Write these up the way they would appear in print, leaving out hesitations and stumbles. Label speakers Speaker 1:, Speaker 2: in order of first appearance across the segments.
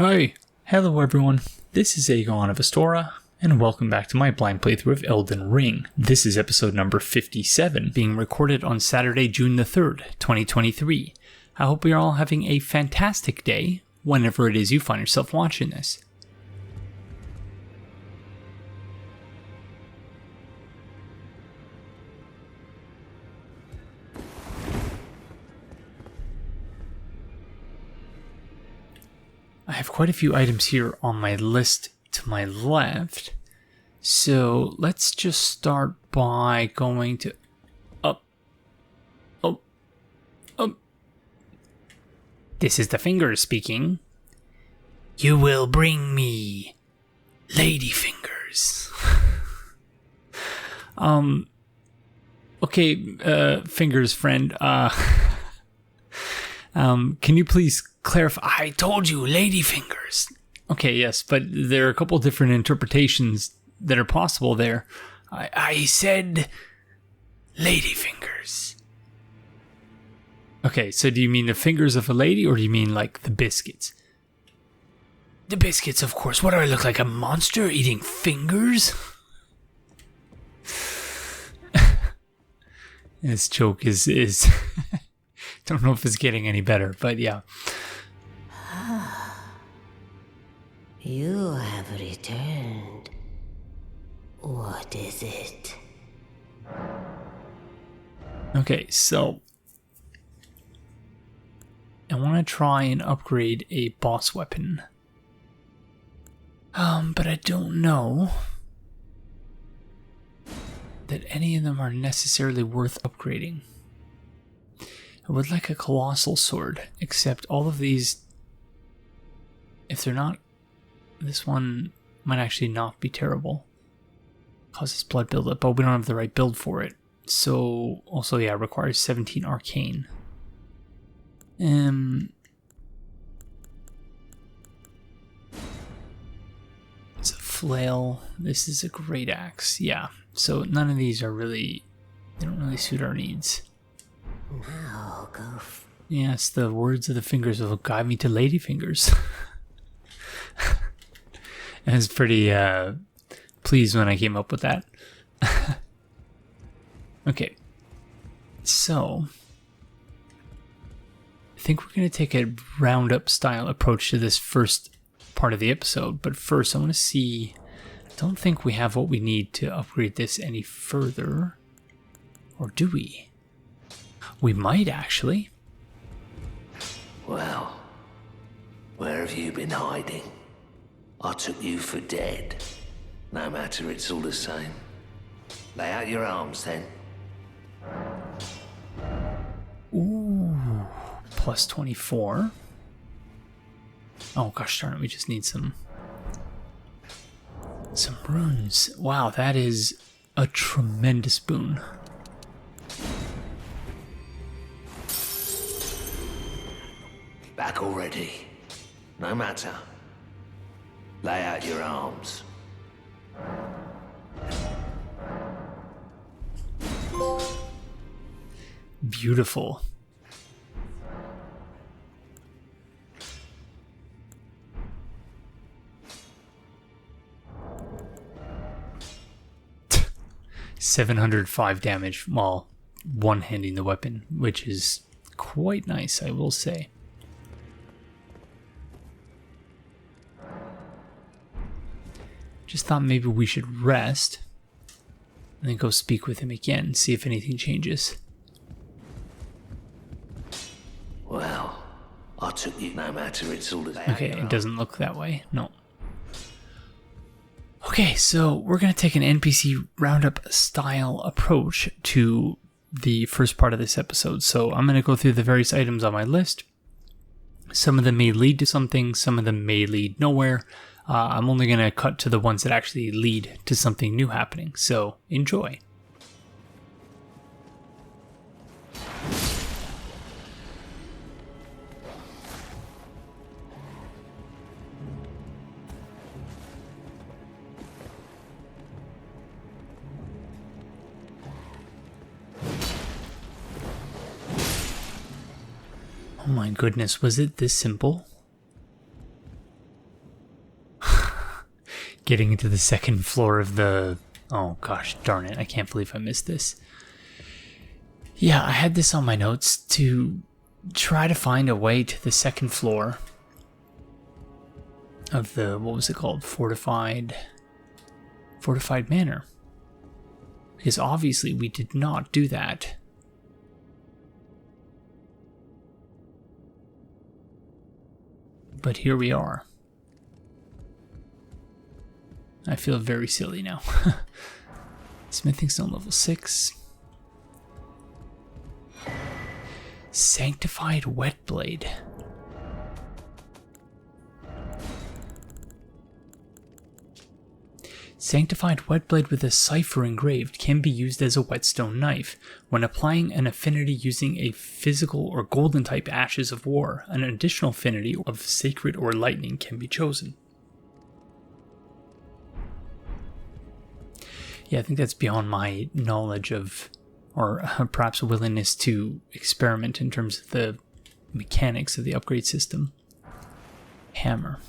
Speaker 1: Hi, hello everyone, this is Aegon of Astora, and welcome back to my blind playthrough of Elden Ring. This is episode number 57, being recorded on Saturday, June the 3rd, 2023. I hope you're all having a fantastic day, whenever it is you find yourself watching this. I have quite a few items here on my list to my left, so let's just start by going to up. This is the finger speaking. You will bring me lady fingers. Okay, fingers friend, can you please clarify? I told you lady fingers. Okay, yes, but there are a couple different interpretations that are possible there. I said lady fingers. Okay, so do you mean the fingers of a lady, or do you mean like the biscuits? The biscuits, of course. What do I look like, a monster eating fingers? This joke is don't know if it's getting any better, but yeah.
Speaker 2: You have returned. What is it?
Speaker 1: Okay, so I want to try and upgrade a boss weapon. But I don't know that any of them are necessarily worth upgrading. I would like a colossal sword, except all of these, if they're not, this one might actually not be terrible. Causes blood buildup, but we don't have the right build for it. So, also, yeah, it requires 17 arcane. It's a flail. This is a great axe. Yeah, so none of these are really, they don't really suit our needs.
Speaker 2: Now go.
Speaker 1: Yes, the words of the fingers will guide me to lady fingers. I was pretty pleased when I came up with that. Okay, so I think we're going to take a roundup style approach to this first part of the episode, but first I want to see, I don't think we have what we need to upgrade this any further, or do we? We might actually.
Speaker 3: Well, where have you been hiding? I took you for dead. No matter, it's all the same. Lay out your arms then.
Speaker 1: Ooh, plus 24. Oh gosh darn it, we just need some runes. Wow, that is a tremendous boon.
Speaker 3: Back already. No matter. Lay out your arms.
Speaker 1: Beautiful. $705 damage while one-handing the weapon, which is quite nice, I will say. Just thought maybe we should rest and then go speak with him again and see if anything changes.
Speaker 3: Well, I took you no matter, it's all the same.
Speaker 1: Okay, it doesn't look that way. No. Okay, so we're going to take an NPC roundup style approach to the first part of this episode. So I'm going to go through the various items on my list. Some of them may lead to something, some of them may lead nowhere. I'm only going to cut to the ones that actually lead to something new happening, so enjoy. Oh my goodness, was it this simple? getting into the second floor of the... Oh gosh, darn it, I can't believe I missed this. Yeah, I had this on my notes to try to find a way to the second floor of the, what was it called? Fortified Manor. Because obviously we did not do that. But here we are. I feel very silly now. Smithing stone level 6. Sanctified wet blade. Sanctified wet blade with a cipher engraved can be used as a whetstone knife. When applying an affinity using a physical or golden type ashes of war, an additional affinity of sacred or lightning can be chosen. Yeah, I think that's beyond my knowledge of, or perhaps a willingness to experiment in terms of the mechanics of the upgrade system. Hammer.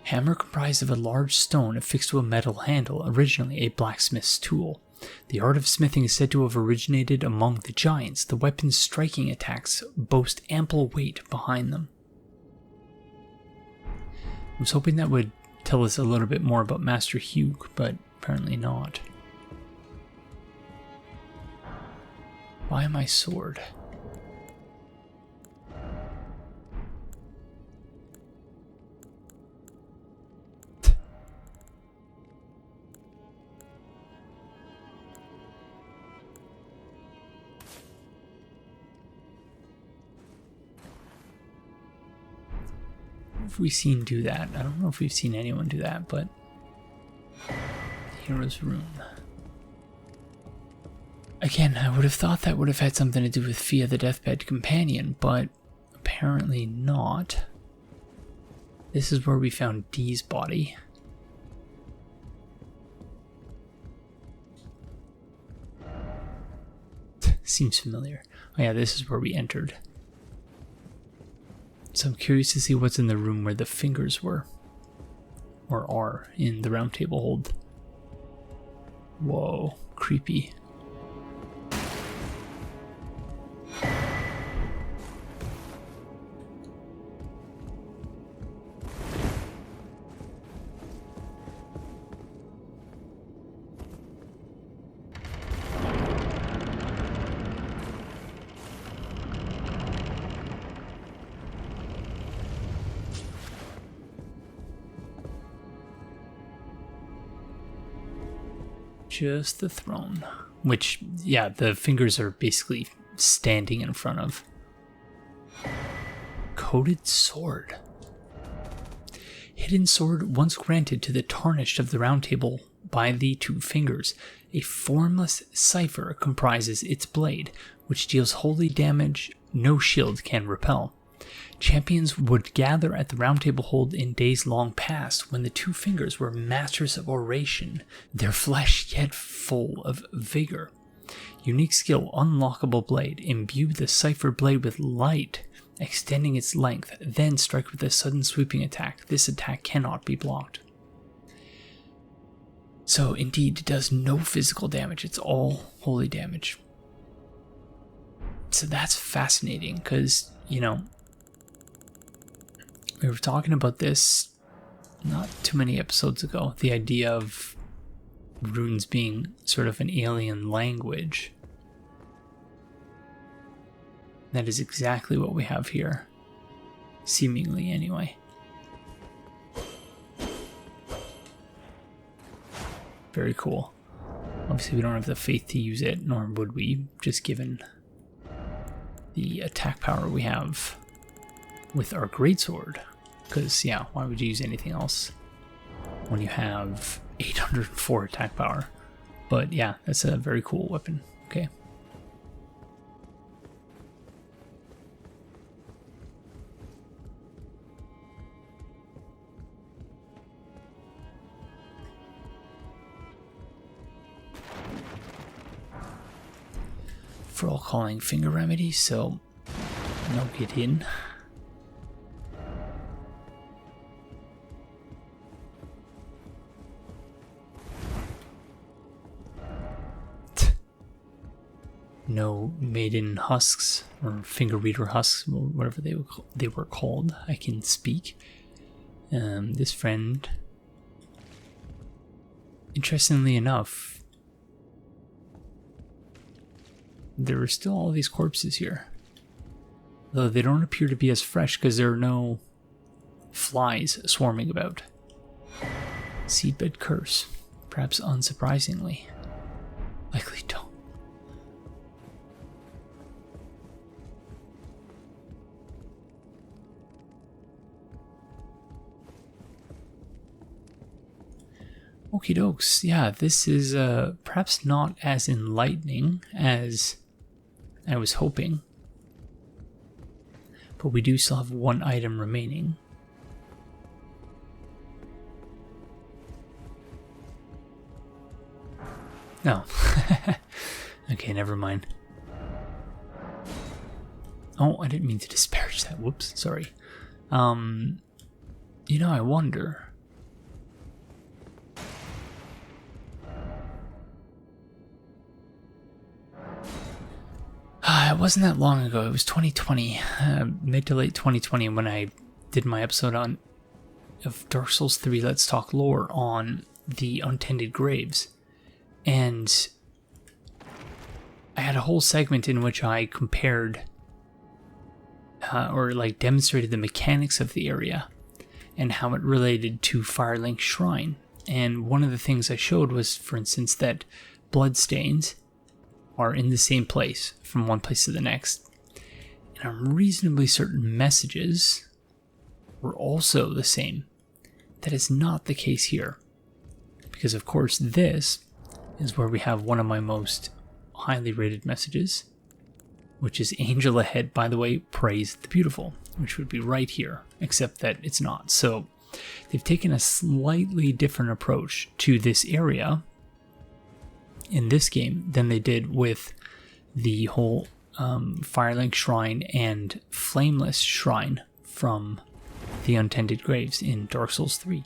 Speaker 1: Hammer comprised of a large stone affixed to a metal handle, originally a blacksmith's tool. The art of smithing is said to have originated among the giants. The weapon's striking attacks boast ample weight behind them. I was hoping that would tell us a little bit more about Master Hugh, but apparently not. Why my sword? Have we seen do that? I don't know if we've seen anyone do that, but Hero's Rune. Again, I would have thought that would have had something to do with Fia the Deathbed Companion, but apparently not. This is where we found Dee's body. Seems familiar. Oh yeah, this is where we entered. So I'm curious to see what's in the room where the fingers were. Or are in the Roundtable Hold. Whoa, creepy. Just the throne, which, yeah, the fingers are basically standing in front of. Coated sword. Hidden sword once granted to the tarnished of the Round Table by the two fingers. A formless cipher comprises its blade, which deals holy damage no shield can repel. Champions would gather at the Roundtable Hold in days long past when the two fingers were masters of oration, their flesh yet full of vigor. Unique skill, unlockable blade. Imbue the cipher blade with light, extending its length, then strike with a sudden sweeping attack. This attack cannot be blocked. So indeed, it does no physical damage, it's all holy damage. So that's fascinating, because, you know, we were talking about this not too many episodes ago, the idea of runes being sort of an alien language. That is exactly what we have here, seemingly anyway. Very cool. Obviously we don't have the faith to use it, nor would we, just given the attack power we have with our greatsword. Because, yeah, why would you use anything else when you have 804 attack power? But yeah, that's a very cool weapon. Okay. For all calling finger remedy, so no get in. no maiden husks or finger reader husks, whatever they were called. I can speak. This friend, interestingly enough, there are still all these corpses here, though they don't appear to be as fresh because there are no flies swarming about. Seedbed curse, perhaps unsurprisingly. Likely don't. Okie dokes, yeah, this is perhaps not as enlightening as I was hoping. But we do still have one item remaining. No. Okay, never mind. Oh, I didn't mean to disparage that. Whoops, sorry. You know, I wonder. It wasn't that long ago. It was 2020, mid to late 2020, when I did my episode of Dark Souls 3 Let's Talk Lore on the Untended Graves. And I had a whole segment in which I compared or like demonstrated the mechanics of the area and how it related to Firelink Shrine. And one of the things I showed was, for instance, that bloodstains are in the same place from one place to the next. And I'm reasonably certain messages were also the same. That is not the case here. Because of course this is where we have one of my most highly rated messages, which is Angel Ahead, by the way, praise the beautiful, which would be right here, except that it's not. So they've taken a slightly different approach to this area in this game than they did with the whole Firelink Shrine and Flameless Shrine from the Untended Graves in Dark Souls 3.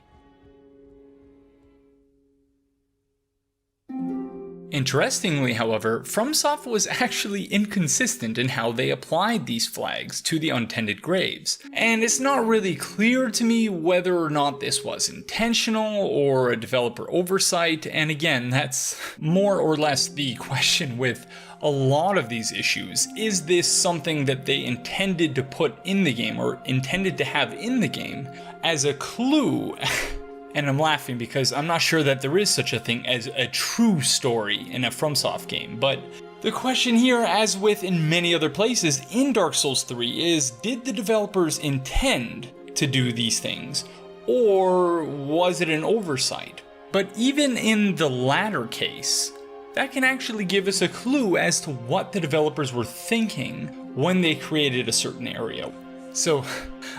Speaker 4: Interestingly, however, FromSoft was actually inconsistent in how they applied these flags to the Untended Graves, and it's not really clear to me whether or not this was intentional or a developer oversight, and again, that's more or less the question with a lot of these issues. Is this something that they intended to put in the game, or intended to have in the game, as a clue? And I'm laughing because I'm not sure that there is such a thing as a true story in a FromSoft game, but the question here, as with in many other places in Dark Souls 3, is did the developers intend to do these things, or was it an oversight? But even in the latter case, that can actually give us a clue as to what the developers were thinking when they created a certain area. So,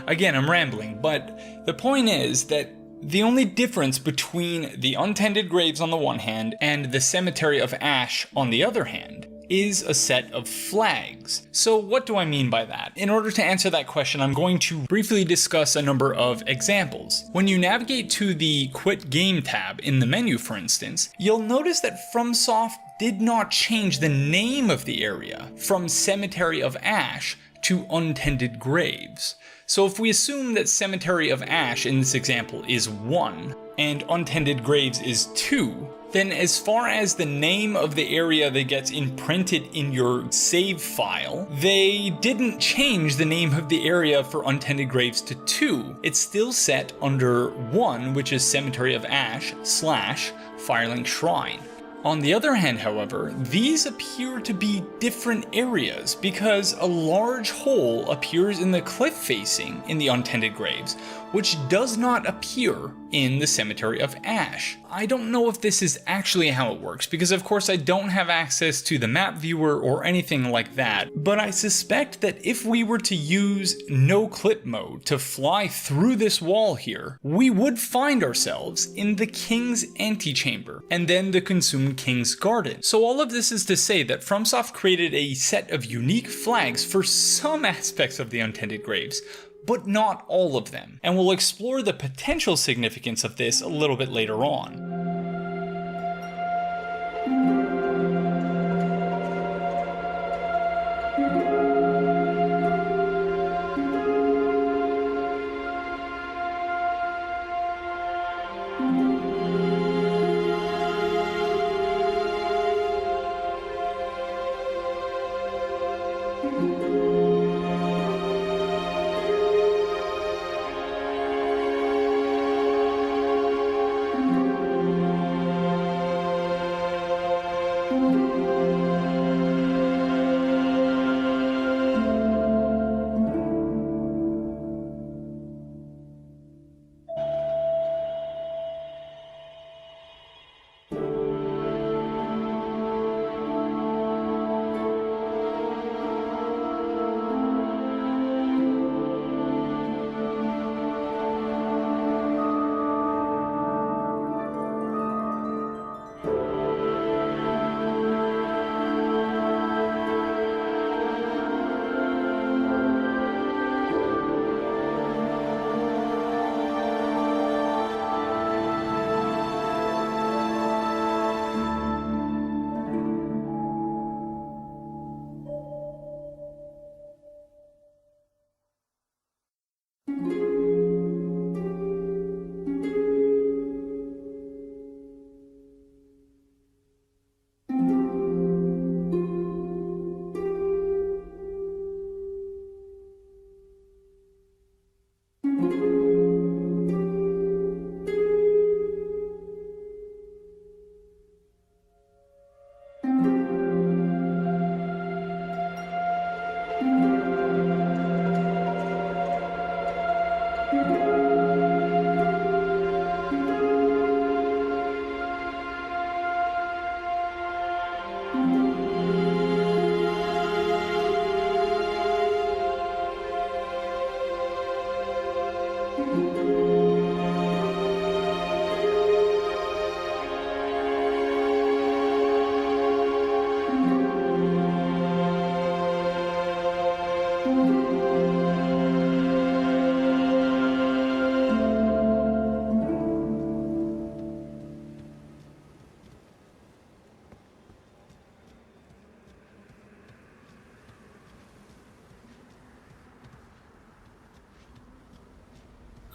Speaker 4: again, I'm rambling, but the point is that the only difference between the Untended Graves on the one hand and the Cemetery of Ash on the other hand is a set of flags. So what do I mean by that? In order to answer that question, I'm going to briefly discuss a number of examples. When you navigate to the Quit Game tab in the menu, for instance, you'll notice that FromSoft did not change the name of the area from Cemetery of Ash to Untended Graves. So if we assume that Cemetery of Ash in this example is 1 and Untended Graves is 2, then as far as the name of the area that gets imprinted in your save file, they didn't change the name of the area for Untended Graves to 2. It's still set under 1, which is Cemetery of Ash / Firelink Shrine. On the other hand, however, these appear to be different areas because a large hole appears in the cliff facing in the Untended Graves, which does not appear in the Cemetery of Ash. I don't know if this is actually how it works, because of course I don't have access to the map viewer or anything like that, but I suspect that if we were to use no clip mode to fly through this wall here, we would find ourselves in the King's Antechamber, and then the Consumed King's Garden. So all of this is to say that FromSoft created a set of unique flags for some aspects of the Untended Graves, but not all of them, and we'll explore the potential significance of this a little bit later on.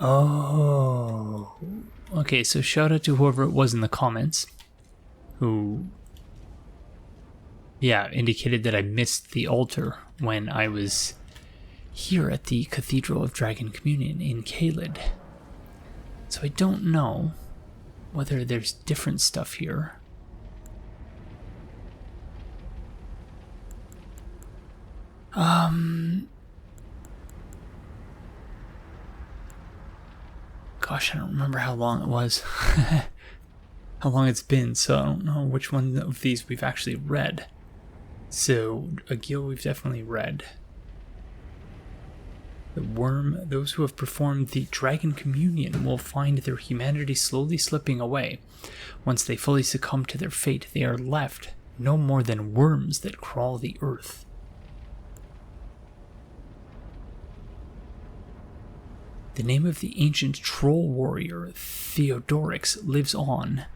Speaker 1: Oh. Okay, so shout out to whoever it was in the comments who, indicated that I missed the altar when I was here at the Cathedral of Dragon Communion in Caelid. So I don't know whether there's different stuff here. Gosh, I don't remember how long it was. How long it's been, so I don't know which one of these we've actually read. So, Agil we've definitely read. The worm, those who have performed the Dragon Communion will find their humanity slowly slipping away. Once they fully succumb to their fate, they are left no more than worms that crawl the earth. The name of the ancient troll warrior Theodorix lives on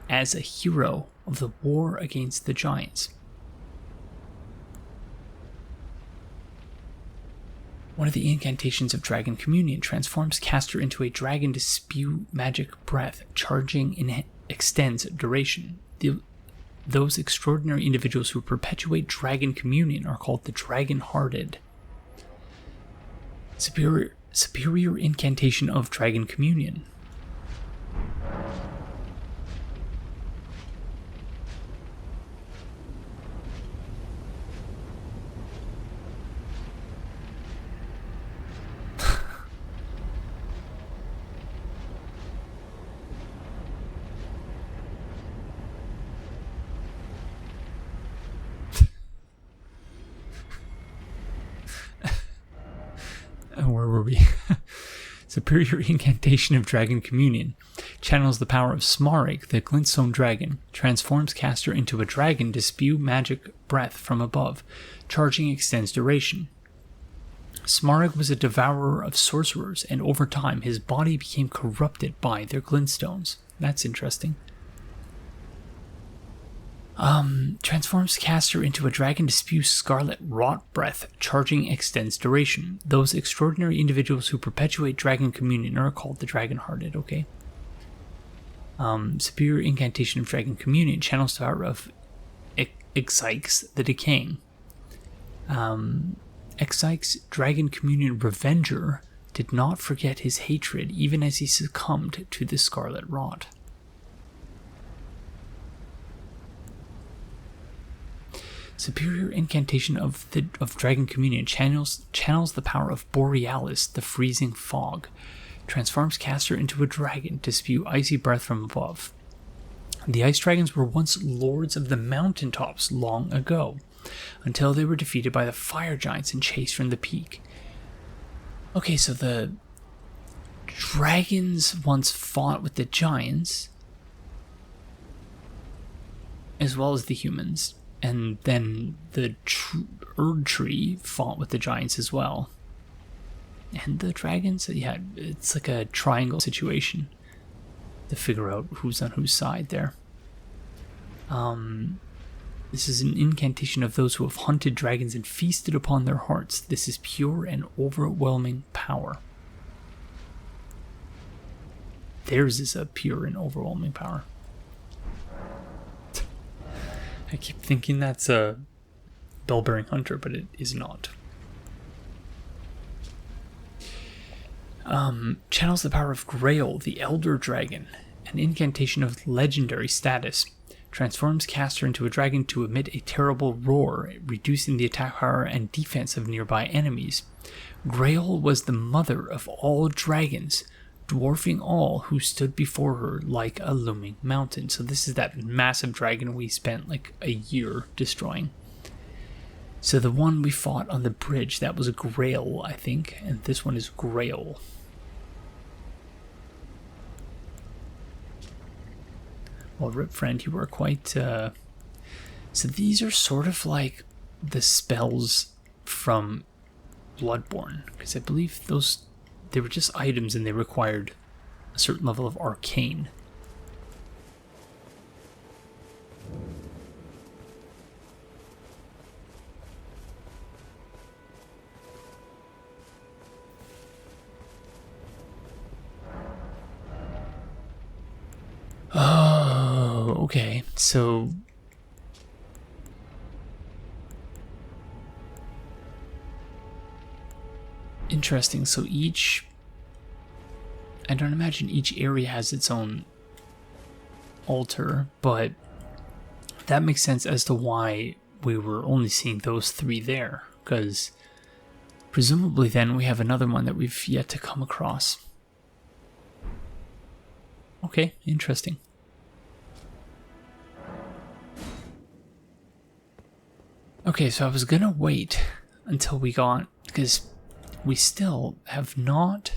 Speaker 1: as a hero of the war against the giants. One of the incantations of Dragon Communion transforms caster into a dragon to spew magic breath, charging and extends duration. Those extraordinary individuals who perpetuate Dragon Communion are called the Dragon-Hearted. Superior incantation of Dragon Communion. Where were we? Superior incantation of Dragon Communion. Channels the power of Smarig, the glintstone dragon. Transforms caster into a dragon to spew magic breath from above. Charging extends duration. Smarig was a devourer of sorcerers, and over time his body became corrupted by their glintstones. That's interesting. Transforms caster into a dragon to spew scarlet rot breath. Charging extends duration. Those extraordinary individuals who perpetuate dragon communion are called the dragon-hearted, okay? Superior incantation of dragon communion. Channels the power of Exykes the Decaying. Exykes, dragon communion revenger, did not forget his hatred even as he succumbed to the scarlet rot. Superior incantation of dragon communion channels the power of Borealis, the freezing fog. Transforms caster into a dragon to spew icy breath from above. The ice dragons were once lords of the mountaintops long ago, until they were defeated by the fire giants and chased from the peak. Okay, so the dragons once fought with the giants, as well as the humans. And then the Erdtree fought with the giants as well. And the dragons, yeah, it's like a triangle situation to figure out who's on whose side there. This is an incantation of those who have hunted dragons and feasted upon their hearts. This is pure and overwhelming power. Theirs is a pure and overwhelming power. I keep thinking that's a bell-bearing hunter, but it is not. Channels the power of Grail, the Elder Dragon, an incantation of legendary status. Transforms caster into a dragon to emit a terrible roar, reducing the attack power and defense of nearby enemies. Grail was the mother of all dragons, dwarfing all who stood before her like a looming mountain. So this is that massive dragon we spent like a year destroying. So the one we fought on the bridge, that was a Grail, I think, and this one is Grail. Well, Rip Friend, you were quite... So these are sort of like the spells from Bloodborne, because I believe those... they were just items and they required a certain level of arcane. Oh, okay. So... interesting. So each... I don't imagine each area has its own altar, but that makes sense as to why we were only seeing those three there, because presumably then we have another one that we've yet to come across. Okay, interesting. Okay, so I was gonna wait until we got, because we still have not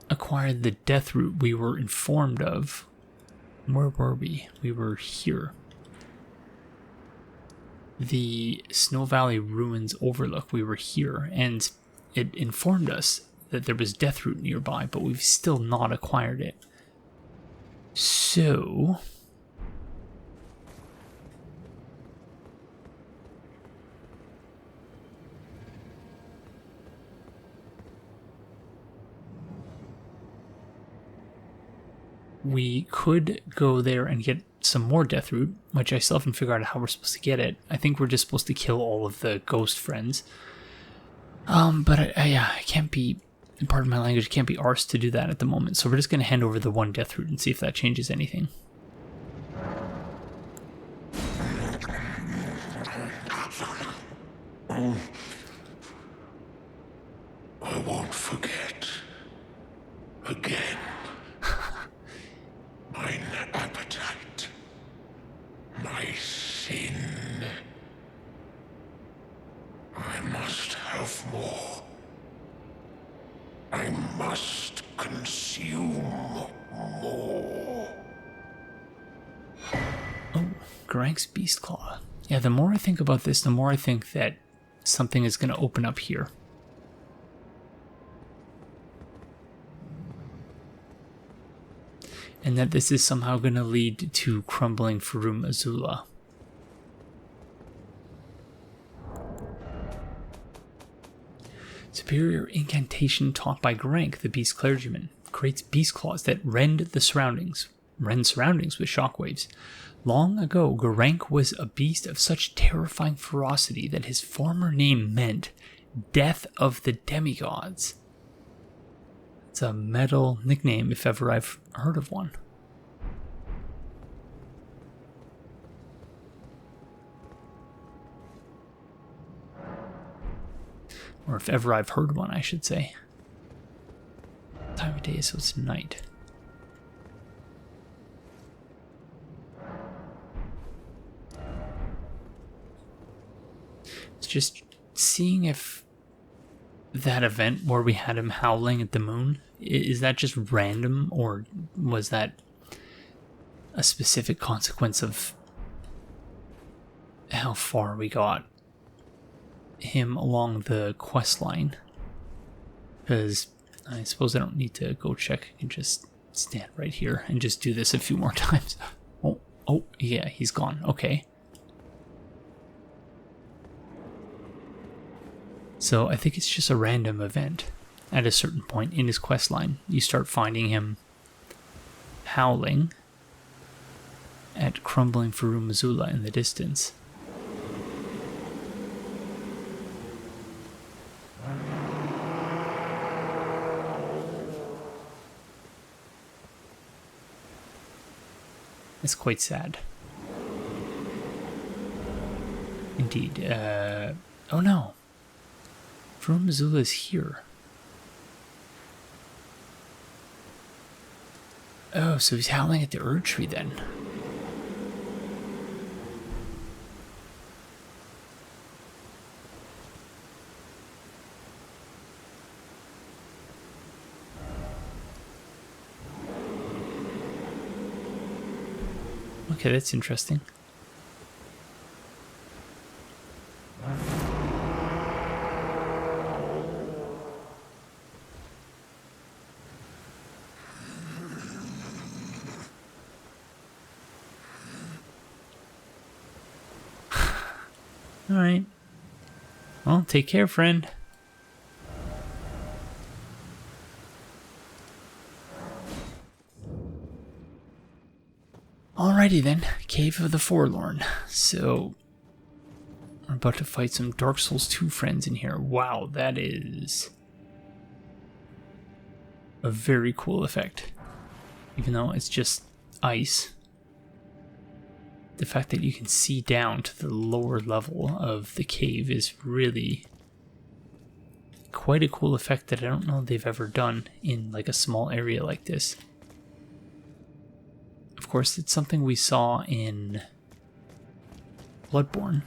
Speaker 1: acquired the death root we were informed of. Where were we? We were here. The Snow Valley Ruins Overlook, we were here, and it informed us that there was death root nearby, but we've still not acquired it. So... we could go there and get some more death root, which I still haven't figured out how we're supposed to get it. I think we're just supposed to kill all of the ghost friends. But I can't be, pardon my language, can't be arsed to do that at the moment. So we're just going to hand over the one death root and see if that changes anything.
Speaker 3: I won't forget. Again. Mine appetite. My sin. I must have more. I must consume more.
Speaker 1: Oh, Grank's Beast Claw. Yeah, the more I think about this, the more I think that something is going to open up here. And that this is somehow going to lead to crumbling Farum Azula. Superior incantation taught by Grank, the beast clergyman, creates beast claws that rend surroundings with shockwaves. Long ago, Grank was a beast of such terrifying ferocity that his former name meant Death of the Demigods. It's a metal nickname if ever I've heard of one. Or if ever I've heard one, I should say. Time of day, so it's night. It's just seeing if that event where we had him howling at the moon, is that just random, or was that a specific consequence of how far we got him along the quest line? Because I suppose I don't need to go check. I can just stand right here and just do this a few more times. Oh, yeah, he's gone. Okay. So I think it's just a random event. At a certain point in his quest line, you start finding him howling at crumbling Farum Missoula in the distance. It's quite sad. Indeed. Oh no. Farum Missoula is here. Oh, so he's howling at the Erdtree then. Okay, that's interesting. Alright. Well, take care, friend. Alrighty then, Cave of the Forlorn. So, we're about to fight some Dark Souls 2 friends in here. Wow, that is a very cool effect. Even though it's just ice. The fact that you can see down to the lower level of the cave is really quite a cool effect that I don't know they've ever done in like a small area like this. Of course, it's something we saw in Bloodborne,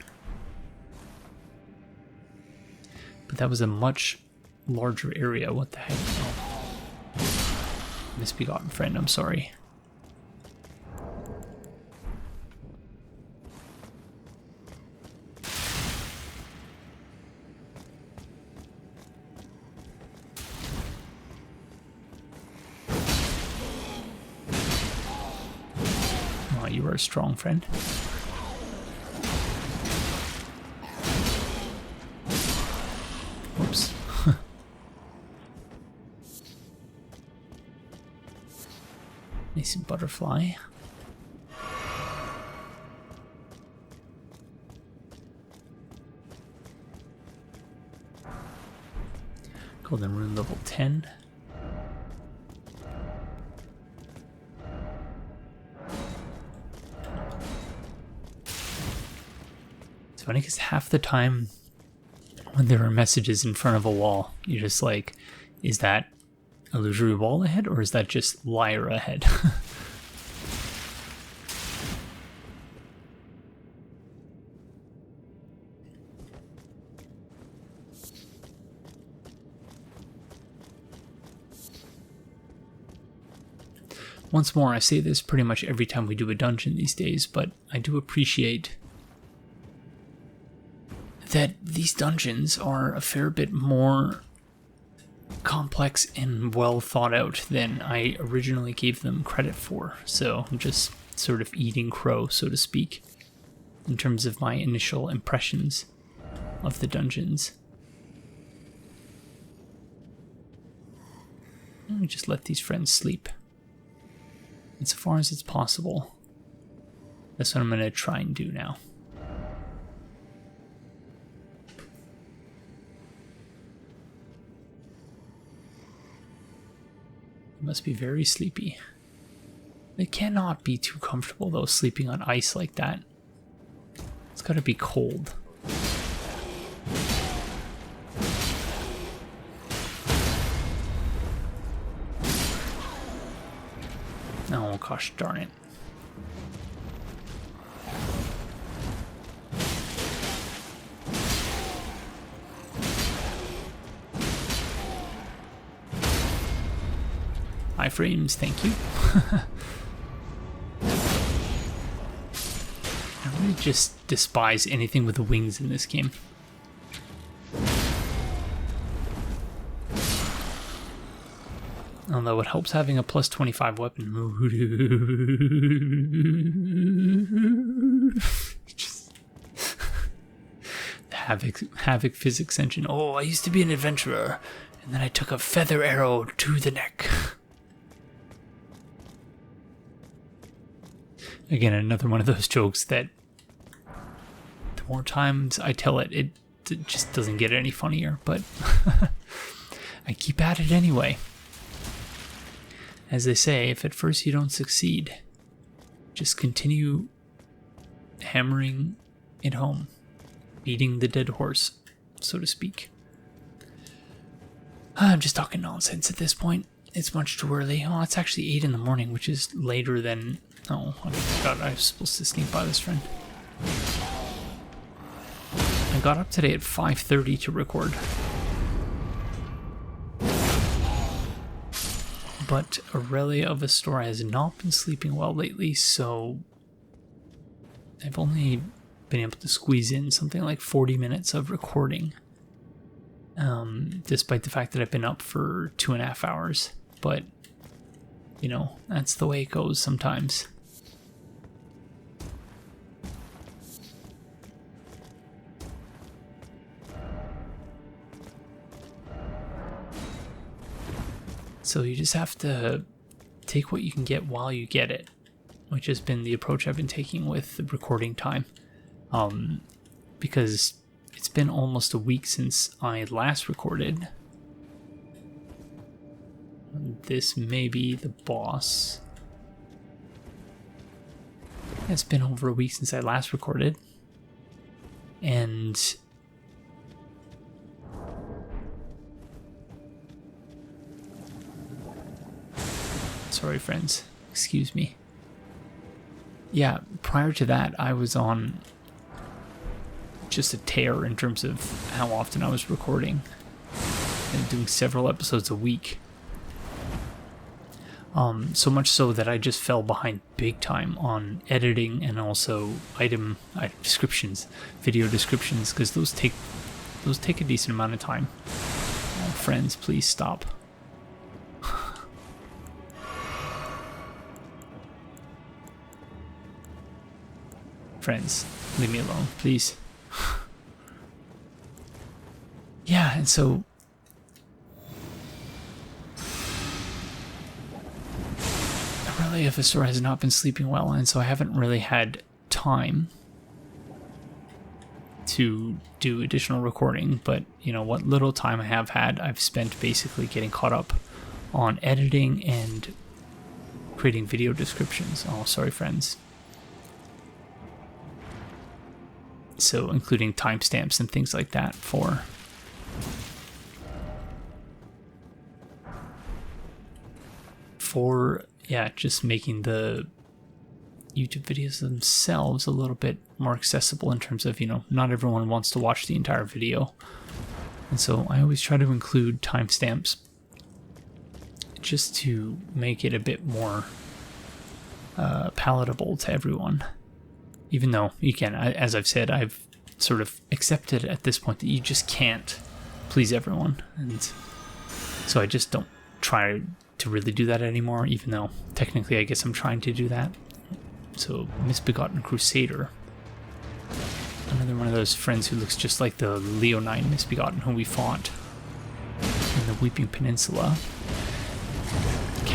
Speaker 1: but that was a much larger area. What the heck? Oh. Misbegotten friend, I'm sorry. You are a strong friend. Whoops. Nice butterfly. Golden rune level 10. Funny because half the time when there are messages in front of a wall, you're just like, is that illusory wall ahead or is that just Lyra ahead? Once more, I say this pretty much every time we do a dungeon these days, but I do appreciate that these dungeons are a fair bit more complex and well thought out than I originally gave them credit for. So I'm just sort of eating crow, so to speak, in terms of my initial impressions of the dungeons. don't we just let these friends sleep? Insofar as it's possible. That's what I'm going to try and do now. They must be very sleepy. They cannot be too comfortable, though, sleeping on ice like that. It's got to be cold. Oh, gosh darn it. Iframes, thank you. I really just despise anything with wings in this game. Although it helps having a plus 25 weapon. Just the Havoc physics engine. Oh, I used to be an adventurer, and then I took a feather arrow to the neck. Again, another one of those jokes that the more times I tell it, it just doesn't get any funnier, but I keep at it anyway. As they say, if at first you don't succeed, just continue hammering it home, beating the dead horse, so to speak. I'm just talking nonsense at this point. It's much too early. Oh, it's actually 8 in the morning, which is later than... Oh, I forgot I was supposed to sneak by this friend. I got up today at 5:30 to record. But Aurelia of Astora has not been sleeping well lately, so I've only been able to squeeze in something like 40 minutes of recording. Despite the fact that I've been up for 2.5 hours. But, you know, that's the way it goes sometimes. So you just have to take what you can get while you get it, which has been the approach I've been taking with the recording time. Because it's been almost a week since I last recorded. This may be the boss. It's been over a week since I last recorded. And... Sorry, friends. Excuse me. Yeah, prior to that, I was on just a tear in terms of how often I was recording and doing several episodes a week. So much so that I just fell behind big time on editing and also item descriptions, video descriptions, because those take a decent amount of time. Friends, please stop. Friends, leave me alone, please. Yeah, and so Aurelia of Astora has not been sleeping well, and so I haven't really had time to do additional recording, but you know, what little time I have had, I've spent basically getting caught up on editing and creating video descriptions. Oh, sorry, friends. So including timestamps and things like that for yeah, just making the YouTube videos themselves a little bit more accessible in terms of, you know, not everyone wants to watch the entire video. And so I always try to include timestamps just to make it a bit more palatable to everyone. Even though you can, as I've said, I've sort of accepted at this point that you just can't please everyone. And so I just don't try to really do that anymore, even though technically I guess I'm trying to do that. So, Misbegotten Crusader. Another one of those friends who looks just like the Leonine Misbegotten who we fought in the Weeping Peninsula.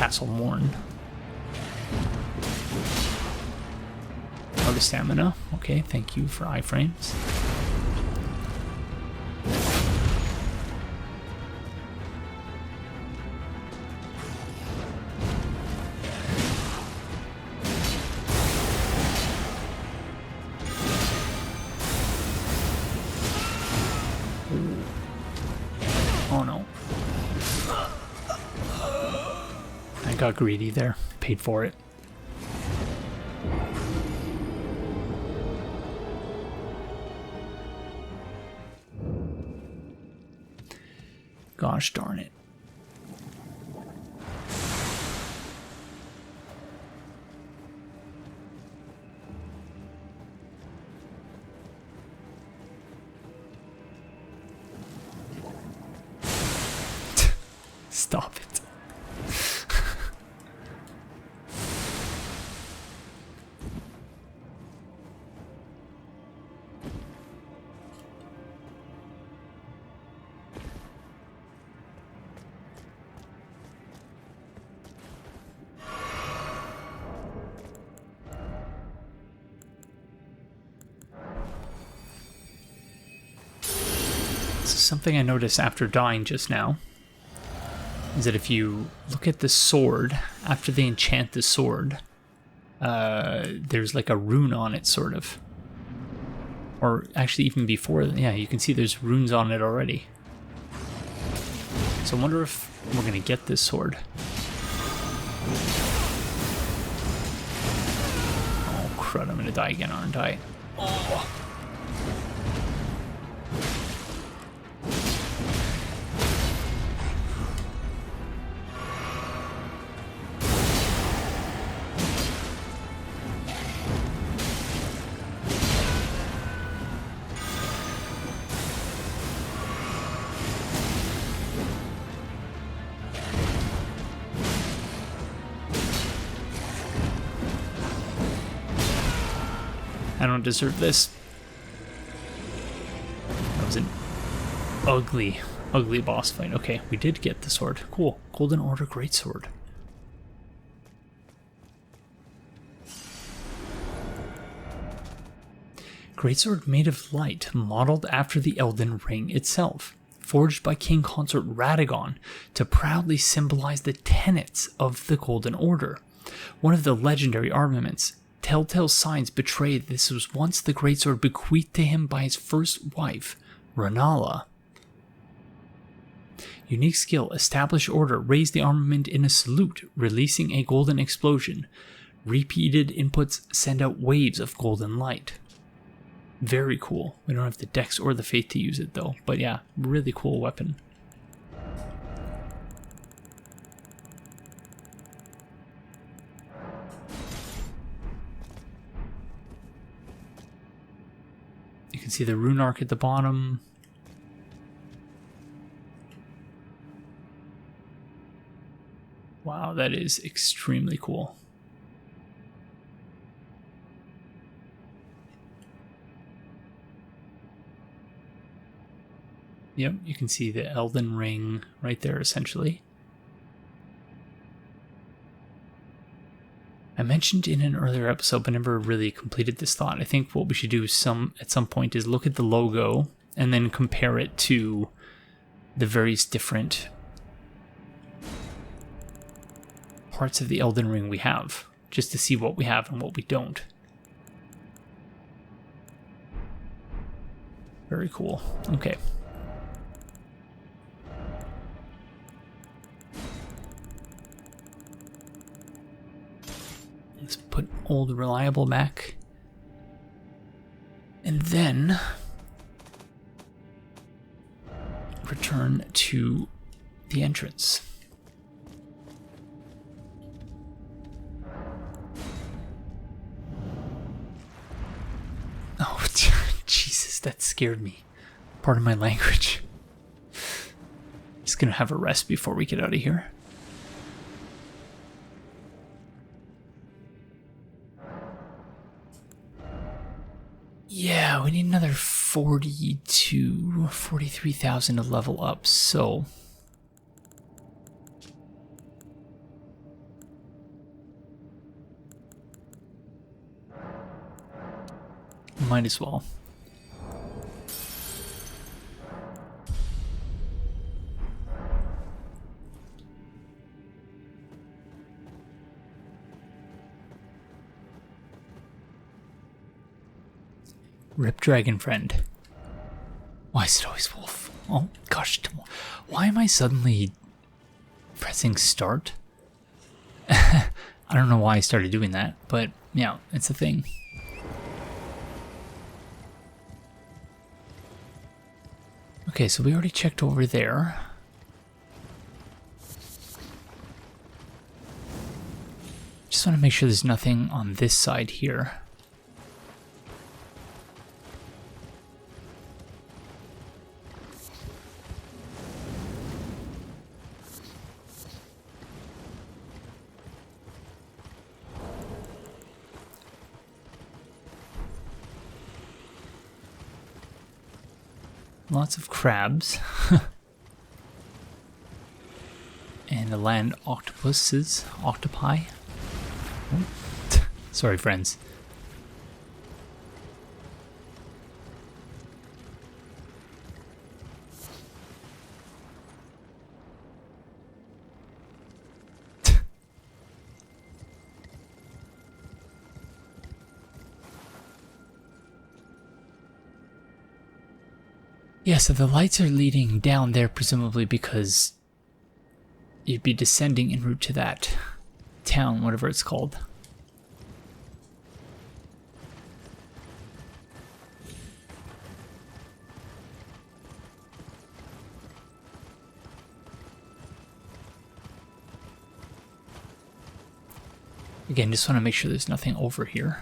Speaker 1: Castle Morn. Out of stamina. Okay, thank you for iframes. Oh no. I got greedy there. Paid for it. Gosh darn it. Stop it. Something I noticed after dying just now is that if you look at the sword, after they enchant the sword, there's like a rune on it, sort of. Or actually even before, yeah, you can see there's runes on it already. So I wonder if we're going to get this sword. Oh crud, I'm going to die again, aren't I? Oh. I don't deserve this. That was an ugly, ugly boss fight. Okay, we did get the sword. Cool. Golden Order Greatsword. Greatsword made of light, modeled after the Elden Ring itself. Forged by King Consort Radagon to proudly symbolize the tenets of the Golden Order. One of the legendary armaments. Telltale signs betray this was once the greatsword bequeathed to him by his first wife, Rennala. Unique skill, establish order, raise the armament in a salute, releasing a golden explosion. Repeated inputs send out waves of golden light. Very cool. We don't have the dex or the faith to use it though, but yeah, really cool weapon. You can see the rune arc at the bottom. Wow, that is extremely cool. Yep, you can see the Elden Ring right there, essentially. I mentioned in an earlier episode, but never really completed this thought. I think what we should do at some point is look at the logo and then compare it to the various different parts of the Elden Ring we have, just to see what we have and what we don't. Very cool. Okay. Let's put Old Reliable back. And then return to the entrance. Oh, Jesus, that scared me. Pardon my language. Just gonna have a rest before we get out of here. Yeah, we need another 43,000 to level up, so might as well. Rip Dragon Friend. Why is it always wolf? Oh gosh, why am I suddenly pressing start? I don't know why I started doing that, but yeah, it's a thing. Okay, so we already checked over there. Just want to make sure there's nothing on this side here. Lots of crabs. And the land octopuses. Octopi. Oh. Sorry, friends. Yeah, so the lights are leading down there, presumably because you'd be descending en route to that town, whatever it's called. Again, just want to make sure there's nothing over here.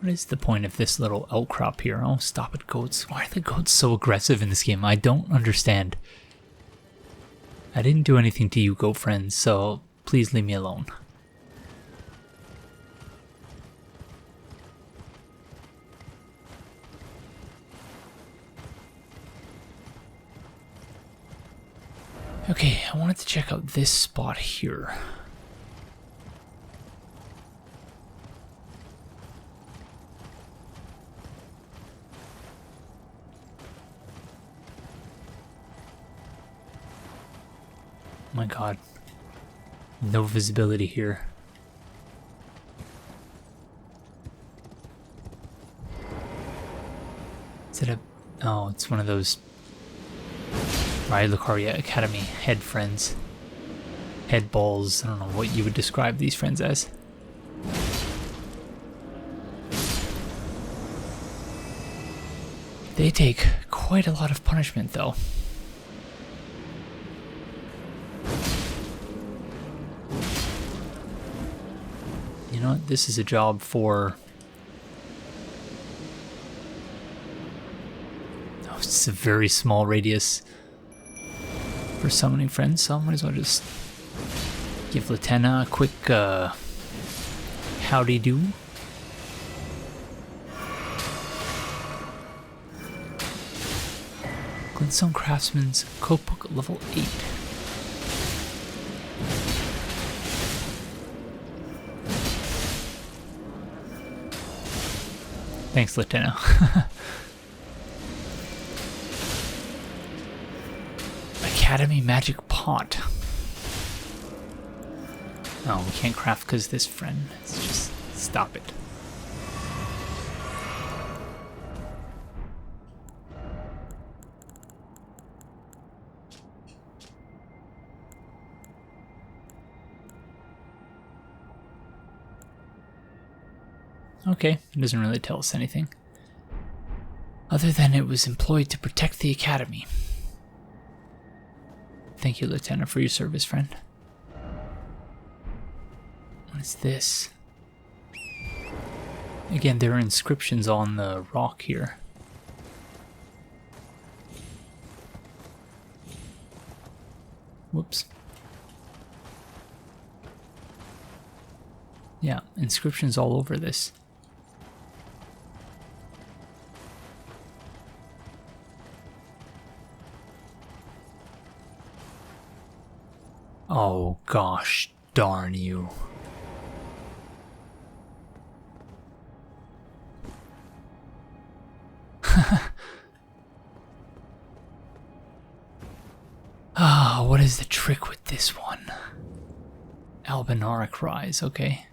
Speaker 1: What is the point of this little outcrop here? Oh, stop it, goats. Why are the goats so aggressive in this game? I don't understand. I didn't do anything to you, goat friends, so please leave me alone. Okay, I wanted to check out this spot here. Oh my god. No visibility here. Is it a... Oh, it's one of those Lucaria Academy head friends. Head balls. I don't know what you would describe these friends as. They take quite a lot of punishment, though. You know what? This is a job for... Oh, it's a very small radius for summoning friends, so I might as well just give Lieutenant a quick howdy do. Glintstone Craftsman's Cookbook level 8. Thanks, Lieutenant. Academy Magic Pot. Oh, we can't craft because this friend. Let's just stop it. Okay, it doesn't really tell us anything. Other than it was employed to protect the Academy. Thank you, Lieutenant, for your service, friend. What is this? Again, there are inscriptions on the rock here. Whoops. Yeah, inscriptions all over this. Oh gosh Darn you. Ah, what is the trick with this one? Albinaric Rise, okay.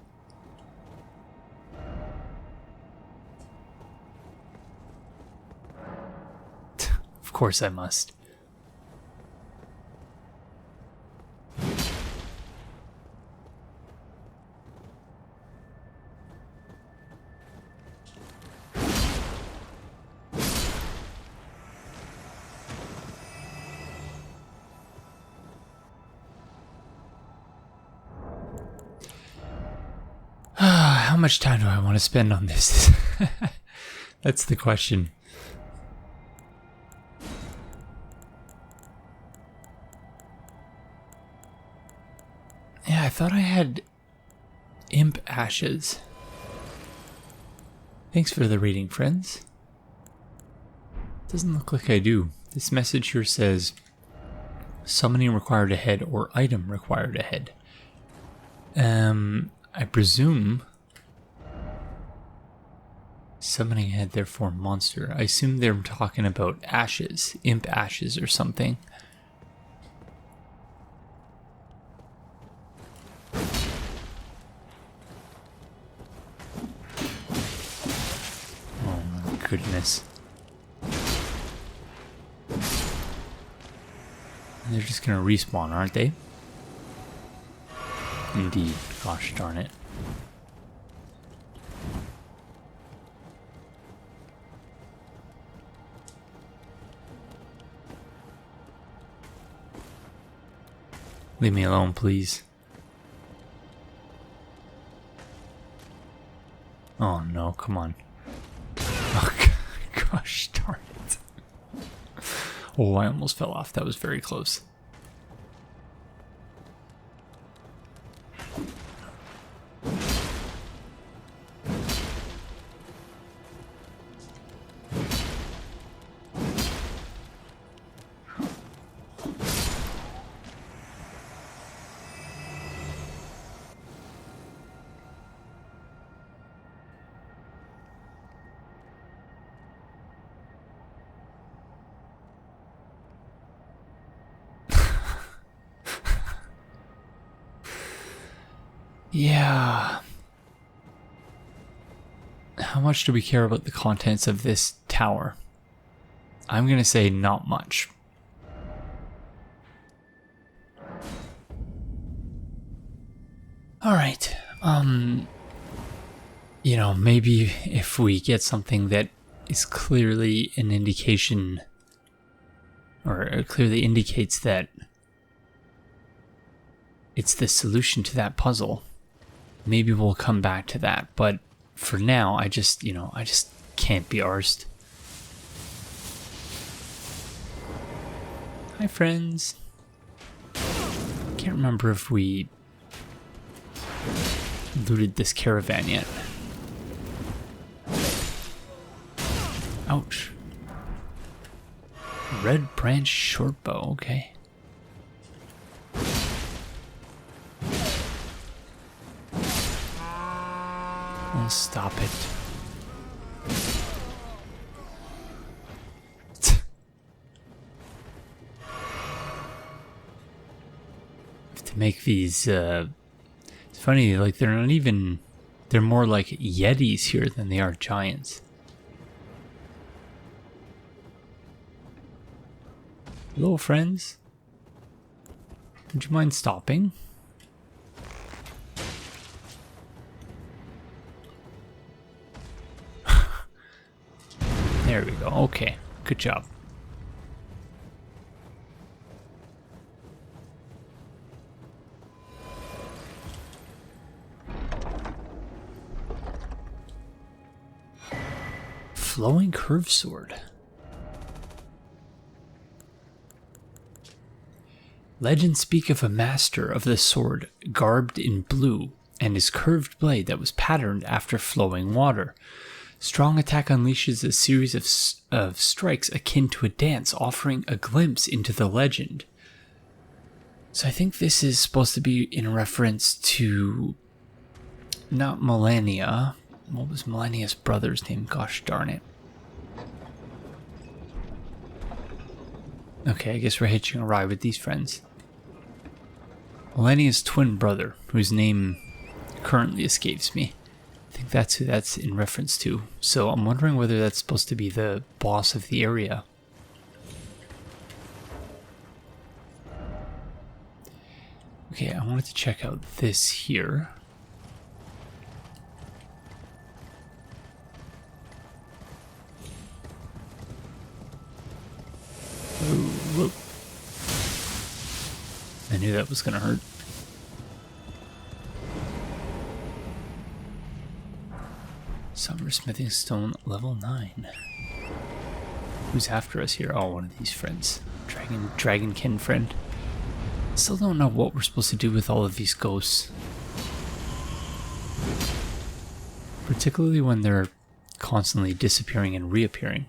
Speaker 1: Of course I must. How much time do I want to spend on this? That's the question. Yeah, I thought I had Imp Ashes. Thanks for the reading, friends. Doesn't look like I do. This message here says summoning required ahead or item required ahead. I presume summoning ahead, therefore monster. I assume they're talking about ashes, imp ashes or something. Oh my goodness. They're just gonna respawn, aren't they? Indeed. Gosh darn it. Leave me alone, please. Oh no, come on. Oh, gosh darn it. Oh, I almost fell off. That was very close. Yeah. How much do we care about the contents of this tower? I'm gonna say not much. Alright, you know, maybe if we get something that is clearly an indication, or clearly indicates that it's the solution to that puzzle, maybe we'll come back to that, but for now, I just can't be arsed. Hi, friends. Can't remember if we looted this caravan yet. Ouch. Red branch shortbow, okay. Oh, stop it. To make these, it's funny, like they're not even, they're more like yetis here than they are giants. Hello, friends. Would you mind stopping? There we go. Okay. Good job. Flowing curved sword. Legends speak of a master of the sword garbed in blue and his curved blade that was patterned after flowing water. Strong attack unleashes a series of strikes akin to a dance, offering a glimpse into the legend. So I think this is supposed to be in reference to not Melania. What was Melania's brother's name? Gosh darn it. Okay, I guess we're hitching a ride with these friends. Melania's twin brother, whose name currently escapes me. I think that's who that's in reference to. So I'm wondering whether that's supposed to be the boss of the area. Okay, I wanted to check out this here. Whoa. I knew that was gonna hurt. Summer Smithing Stone level 9. Who's after us here? Oh, one of these friends. Dragonkin friend. Still don't know what we're supposed to do with all of these ghosts. Particularly when they're constantly disappearing and reappearing.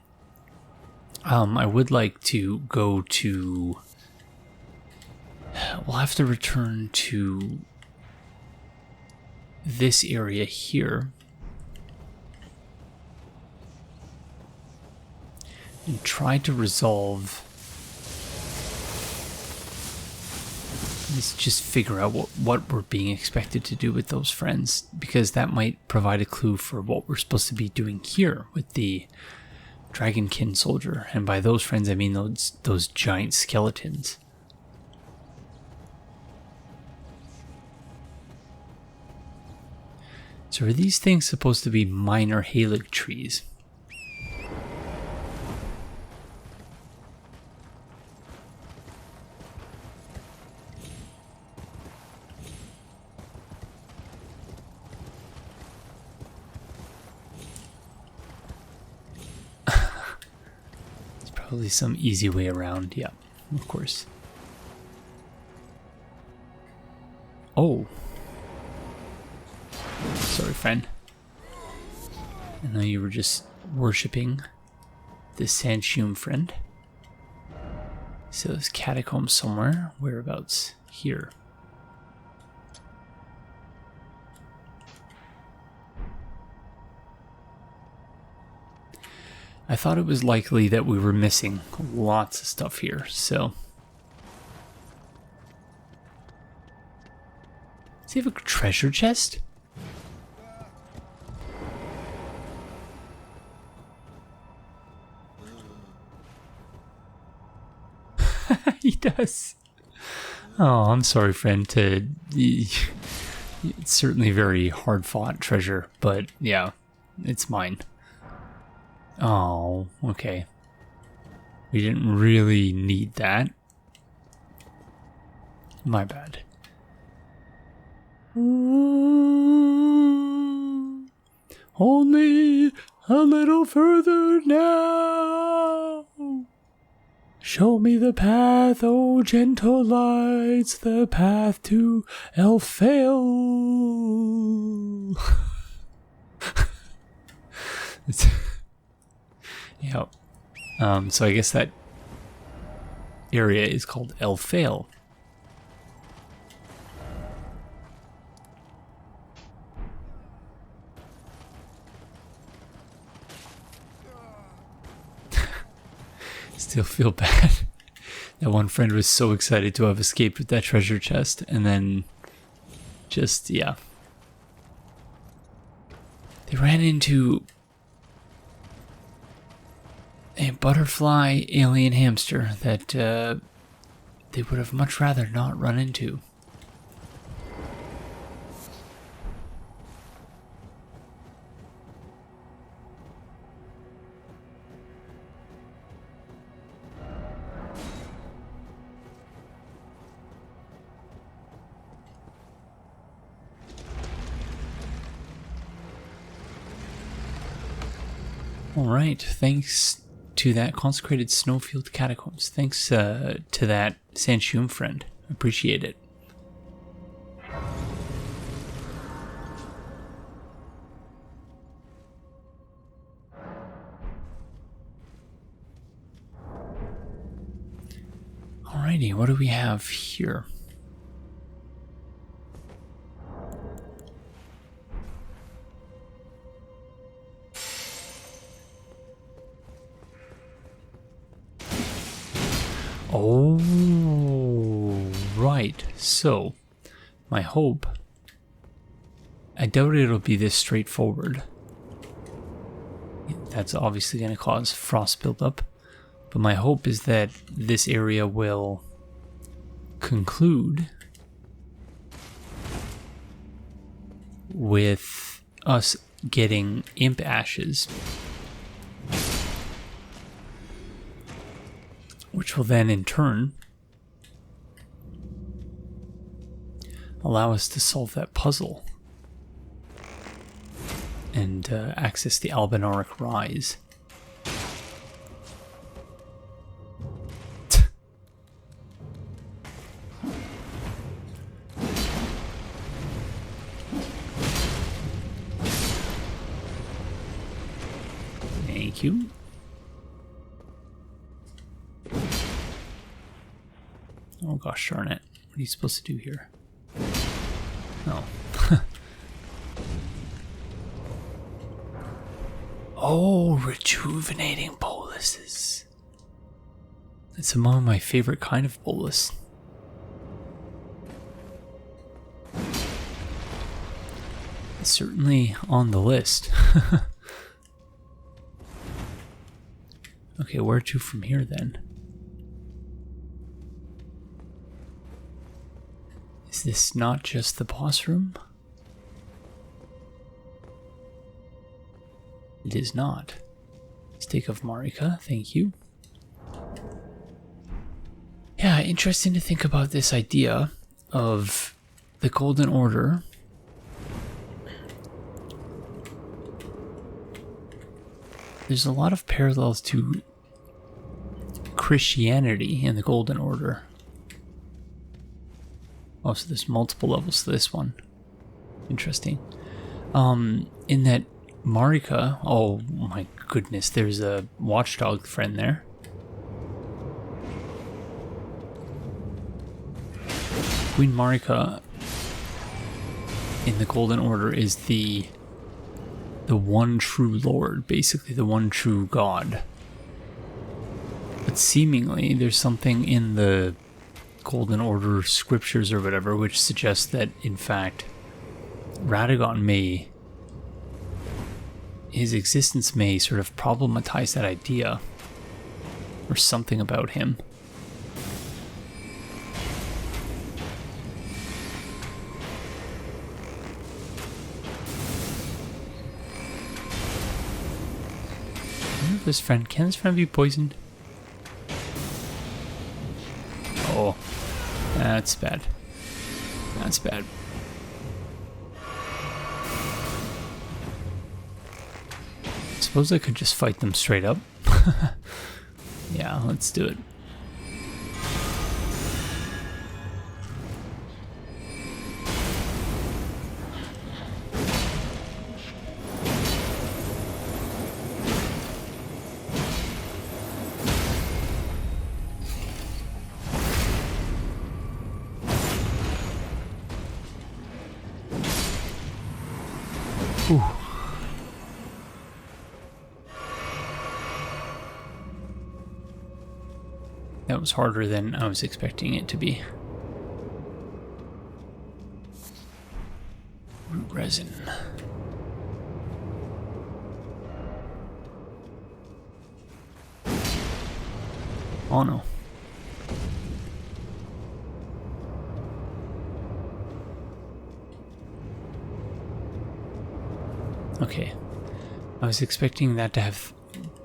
Speaker 1: I would like to go to... We'll have to return to this area here. And try to resolve... Let's just figure out what we're being expected to do with those friends. Because that might provide a clue for what we're supposed to be doing here with the Dragonkin soldier. And by those friends I mean those giant skeletons. So are these things supposed to be minor Haligtrees? There's probably some easy way around, yeah, of course. Oh. Sorry, friend. I know you were just worshipping this Sanctum friend. So there's catacombs somewhere. Whereabouts? Here. I thought it was likely that we were missing lots of stuff here, so... Does he have a treasure chest? He does. Oh, I'm sorry, friend. It's certainly very hard-fought treasure, but yeah, it's mine. Oh, okay. We didn't really need that. My bad. Only a little further now. Show me the path, O gentle lights, the path to Elfale. Yep. So I guess that area is called Elfale. Still feel bad. That one friend was so excited to have escaped with that treasure chest, and then just, yeah. They ran into a butterfly alien hamster that they would have much rather not run into. Alright, thanks to that Consecrated Snowfield Catacombs. Thanks to that Sanctum friend. Appreciate it. Alrighty, what do we have here? Oh, right. So, my hope... I doubt it'll be this straightforward. That's obviously going to cause frost buildup. But my hope is that this area will conclude with us getting imp ashes, which will then in turn allow us to solve that puzzle and access the Albinoric Rise. Thank you. Oh gosh darn it. What are you supposed to do here? Oh. Oh, rejuvenating boluses. It's among my favorite kind of bolus. It's certainly on the list. Okay, where to from here then? Is this not just the boss room? It is not. Stake of Marika, thank you. Yeah, interesting to think about this idea of the Golden Order there's a lot of parallels to Christianity in the Golden Order. Oh, so there's multiple levels to this one. Interesting. In that Marika, oh my goodness, there's a watchdog friend there. Queen Marika in the Golden Order is the one true Lord, basically the one true God. But seemingly there's something in the Golden Order scriptures or whatever which suggests that in fact Radagon his existence may sort of problematize that idea or something about him. This friend, can this friend be poisoned? Oh, that's bad. That's bad. Suppose I could just fight them straight up. Yeah, let's do it. Ooh. That was harder than I was expecting it to be. Root resin. Oh no. Okay. I was expecting that to have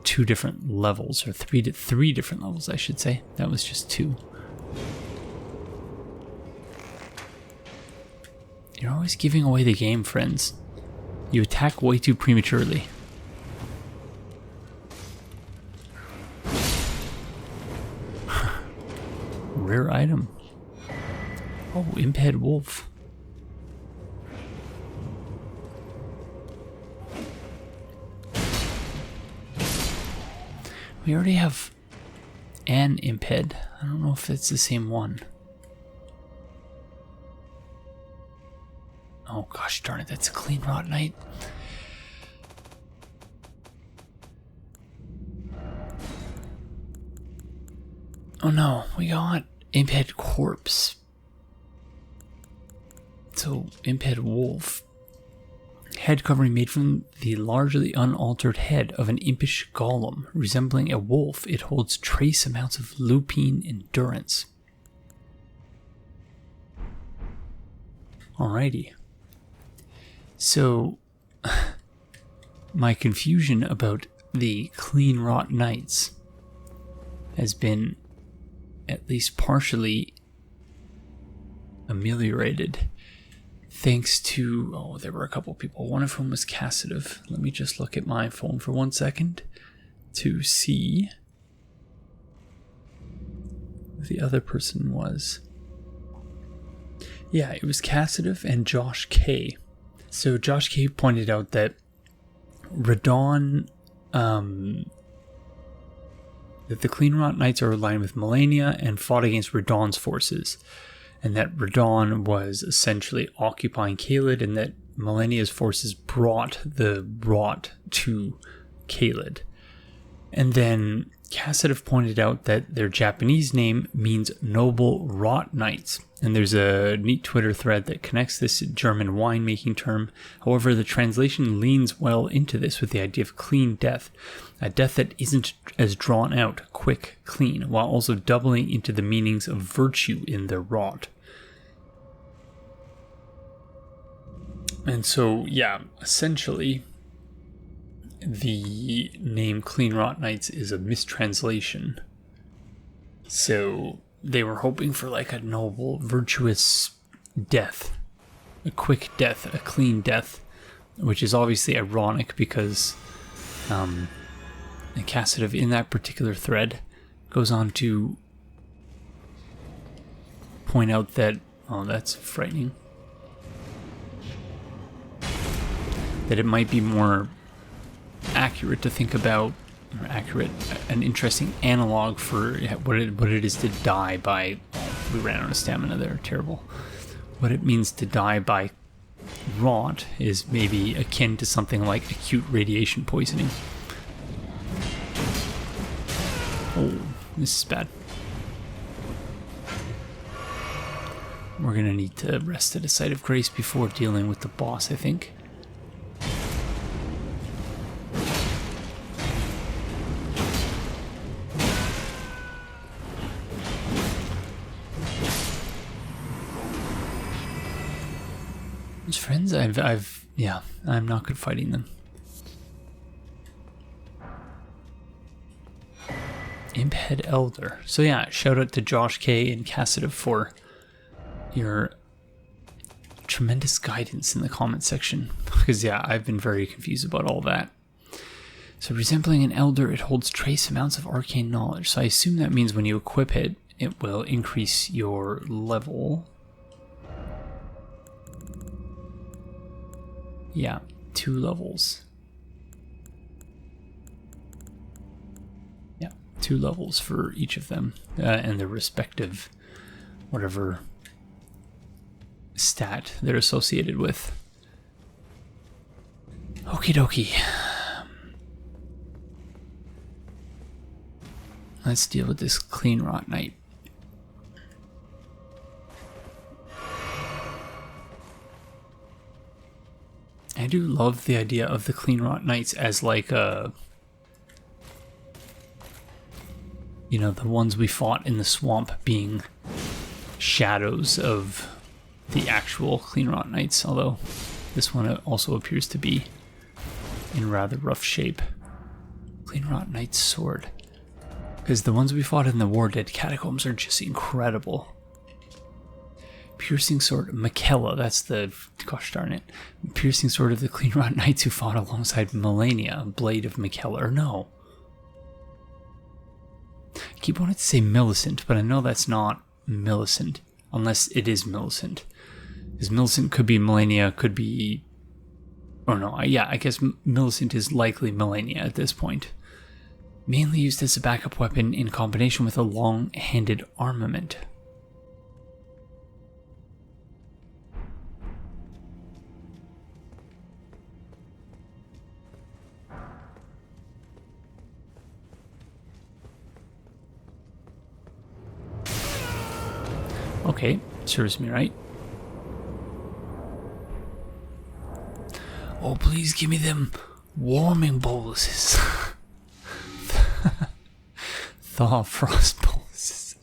Speaker 1: two different levels, or three different levels, I should say. That was just two. You're always giving away the game, friends. You attack way too prematurely. Rare item. Oh, Imped Wolf. We already have an Imped. I don't know if it's the same one. Oh gosh darn it, that's a clean rot knight. Oh no, we got Imped Corpse. So, Imped Wolf. Head covering made from the largely unaltered head of an impish golem. Resembling a wolf, it holds trace amounts of lupine endurance. Alrighty. So, my confusion about the Clean Rot Knights has been at least partially ameliorated thanks to, oh, there were a couple people, one of whom was Cassidiv. Let me just look at my phone for 1 second to see who the other person was. Yeah, it was Cassidiv and Josh K. So Josh K pointed out that Radon, that the Clean Rot Knights are aligned with Melania and fought against Radon's forces, and that Radon was essentially occupying Caelid, and that Melania's forces brought the rot to Caelid. And then Cassidiv pointed out that their Japanese name means Noble Rot Knights, and there's a neat Twitter thread that connects this German winemaking term. However, the translation leans well into this with the idea of clean death, a death that isn't as drawn out, quick, clean, while also doubling into the meanings of virtue in their rot. And so, yeah, essentially, the name Clean Rot Knights is a mistranslation. So they were hoping for like a noble, virtuous death, a quick death, a clean death, which is obviously ironic because Cassidiv in that particular thread goes on to point out that, oh, that's frightening, that it might be more accurate to think about, or accurate, an interesting analog for what it is to die by, we ran out of stamina there, terrible. What it means to die by rot is maybe akin to something like acute radiation poisoning. Oh, this is bad. We're gonna need to rest at a site of grace before dealing with the boss, I think. Friends, yeah, I'm not good fighting them. Imped Elder. So yeah, shout out to Josh K and Cassidiv for your tremendous guidance in the comment section. Because yeah, I've been very confused about all that. So resembling an elder, it holds trace amounts of arcane knowledge. So I assume that means when you equip it, it will increase your level. Yeah, 2 levels. Yeah, 2 levels for each of them, and their respective whatever stat they're associated with. Okie dokie. Let's deal with this Clean Rot Knight. I do love the idea of the Clean Rot Knights as like a, you know, the ones we fought in the swamp being shadows of the actual Clean Rot Knights, although this one also appears to be in rather rough shape. Clean Rot Knight's sword. Because the ones we fought in the War Dead Catacombs are just incredible. Piercing sword, Miquella, that's the, gosh darn it, piercing sword of the Clean Rot Knights who fought alongside Melania, blade of Miquella, or no. I keep wanting to say Millicent, but I know that's not Millicent, unless it is Millicent. Because Millicent could be Melania, could be, or no, yeah, I guess Millicent is likely Melania at this point. Mainly used as a backup weapon in combination with a long-handed armament. Okay, serves me right. Oh, please give me them warming boluses. Thaw frost boluses.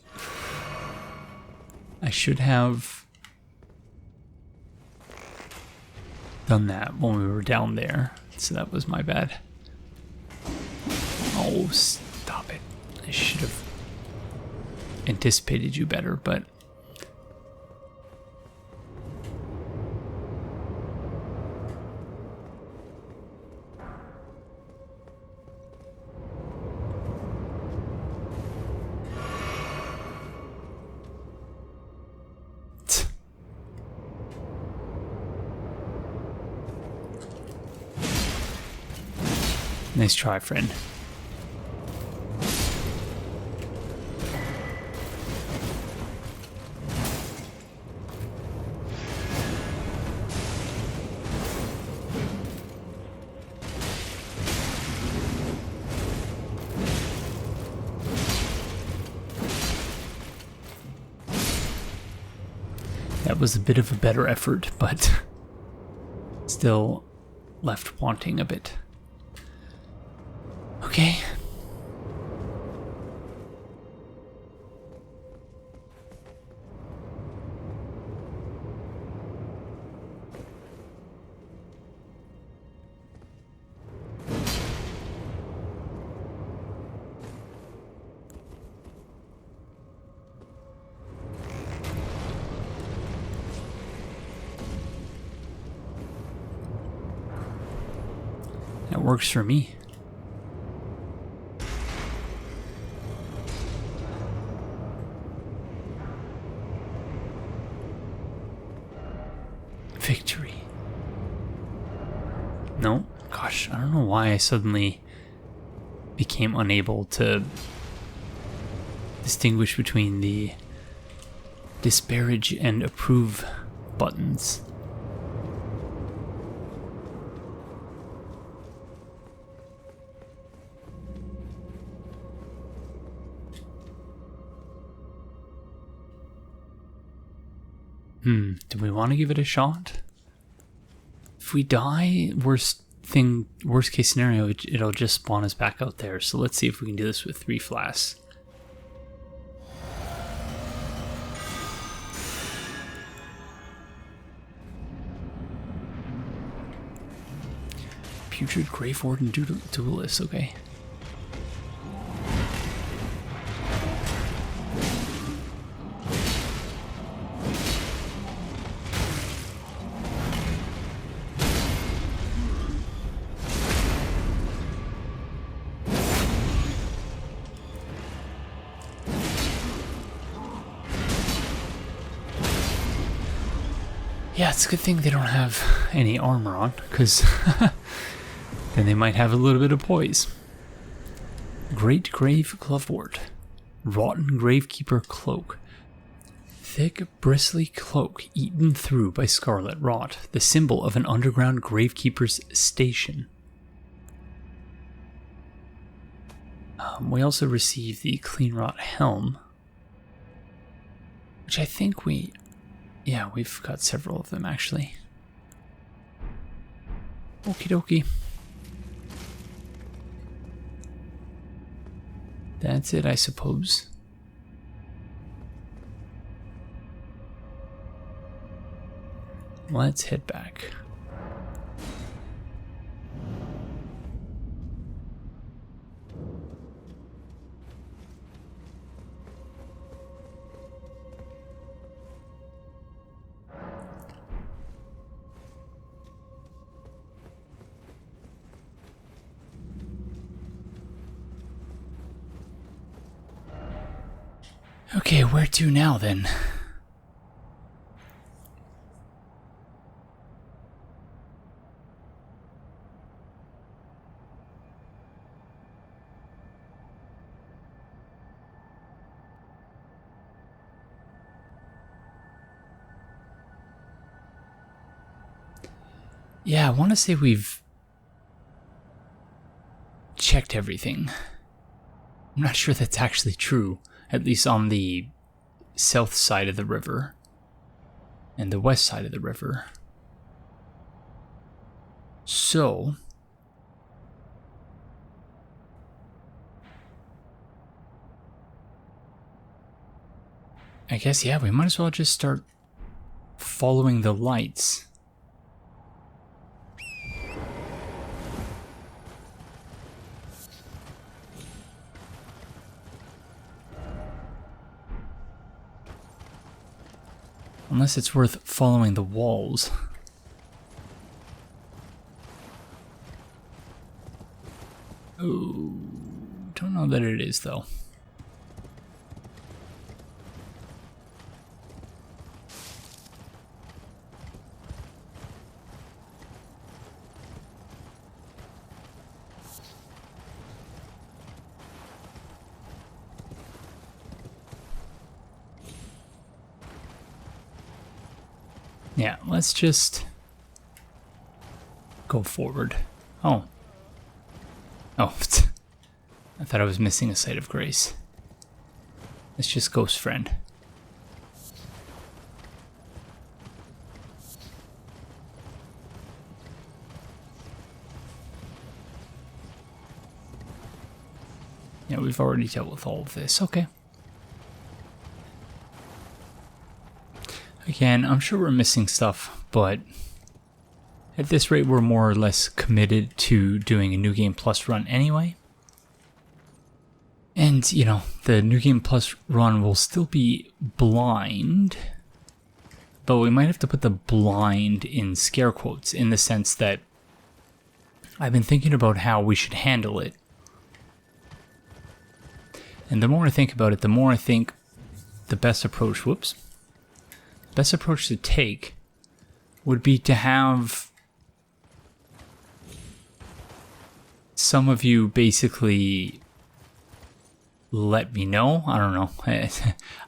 Speaker 1: I should have done that when we were down there, so that was my bad. Oh, stop it. I should have anticipated you better, but... Nice try, friend. That was a bit of a better effort, but still left wanting a bit. Okay. That works for me. Victory. No, gosh, I don't know why I suddenly became unable to distinguish between the disparage and approve buttons. Do we want to give it a shot? If we die, worst case scenario, it'll just spawn us back out there. So let's see if we can do this with 3 flasks. Putrid Gravewarden Duelist, okay. Yeah, it's a good thing they don't have any armor on, because then they might have a little bit of poise. Great Grave Glovewort. Rotten Gravekeeper Cloak. Thick, bristly cloak eaten through by scarlet rot, the symbol of an underground gravekeeper's station. We also receive the Clean Rot Helm, which I think yeah, we've got several of them actually. Okie dokie. That's it, I suppose. Let's head back. Okay, where to now then? Yeah, I want to say we've checked everything. I'm not sure that's actually true, at least on the south side of the river and the west side of the river. So I guess, yeah, we might as well just start following the lights. Unless it's worth following the walls. Ooh, don't know that it is, though. Yeah, let's just go forward. Oh. Oh, I thought I was missing a Site of Grace. It's just Ghost Friend. Yeah, we've already dealt with all of this. Okay. Again, I'm sure we're missing stuff, but at this rate, we're more or less committed to doing a New Game Plus run anyway. And, you know, the New Game Plus run will still be blind, but we might have to put the blind in scare quotes in the sense that I've been thinking about how we should handle it. And the more I think about it, the more I think the best approach, best approach to take would be to have some of you basically let me know. I don't know.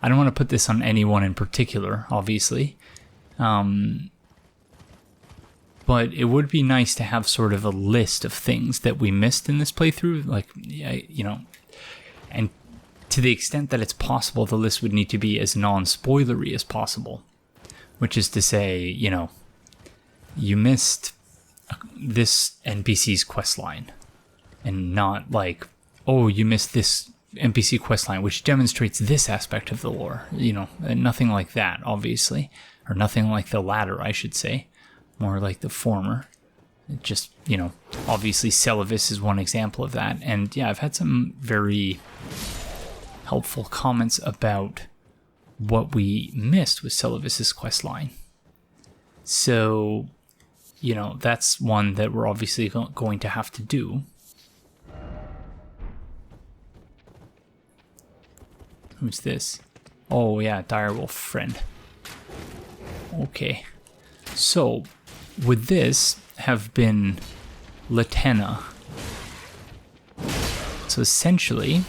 Speaker 1: I don't want to put this on anyone in particular, obviously. But it would be nice to have sort of a list of things that we missed in this playthrough. Like, you know, and to the extent that it's possible, the list would need to be as non-spoilery as possible. Which is to say, you know, you missed this NPC's questline. And not like, oh, you missed this NPC questline, which demonstrates this aspect of the lore. You know, nothing like that, obviously. Or nothing like the latter, I should say. More like the former. It just, you know, obviously Celavis is one example of that. And yeah, I've had some very helpful comments about what we missed with Celavis's questline. So, you know, that's one that we're obviously going to have to do. Who's this? Oh yeah, Direwolf friend. Okay. So, would this have been Latena? So essentially...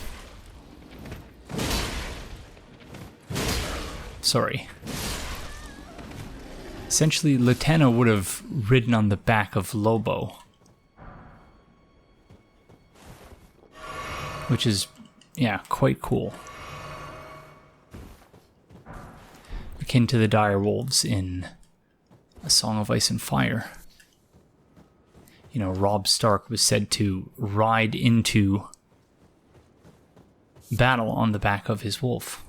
Speaker 1: Sorry. Essentially, Latena would have ridden on the back of Lobo. Which is, yeah, quite cool. Akin to the dire wolves in A Song of Ice and Fire. You know, Robb Stark was said to ride into battle on the back of his wolf.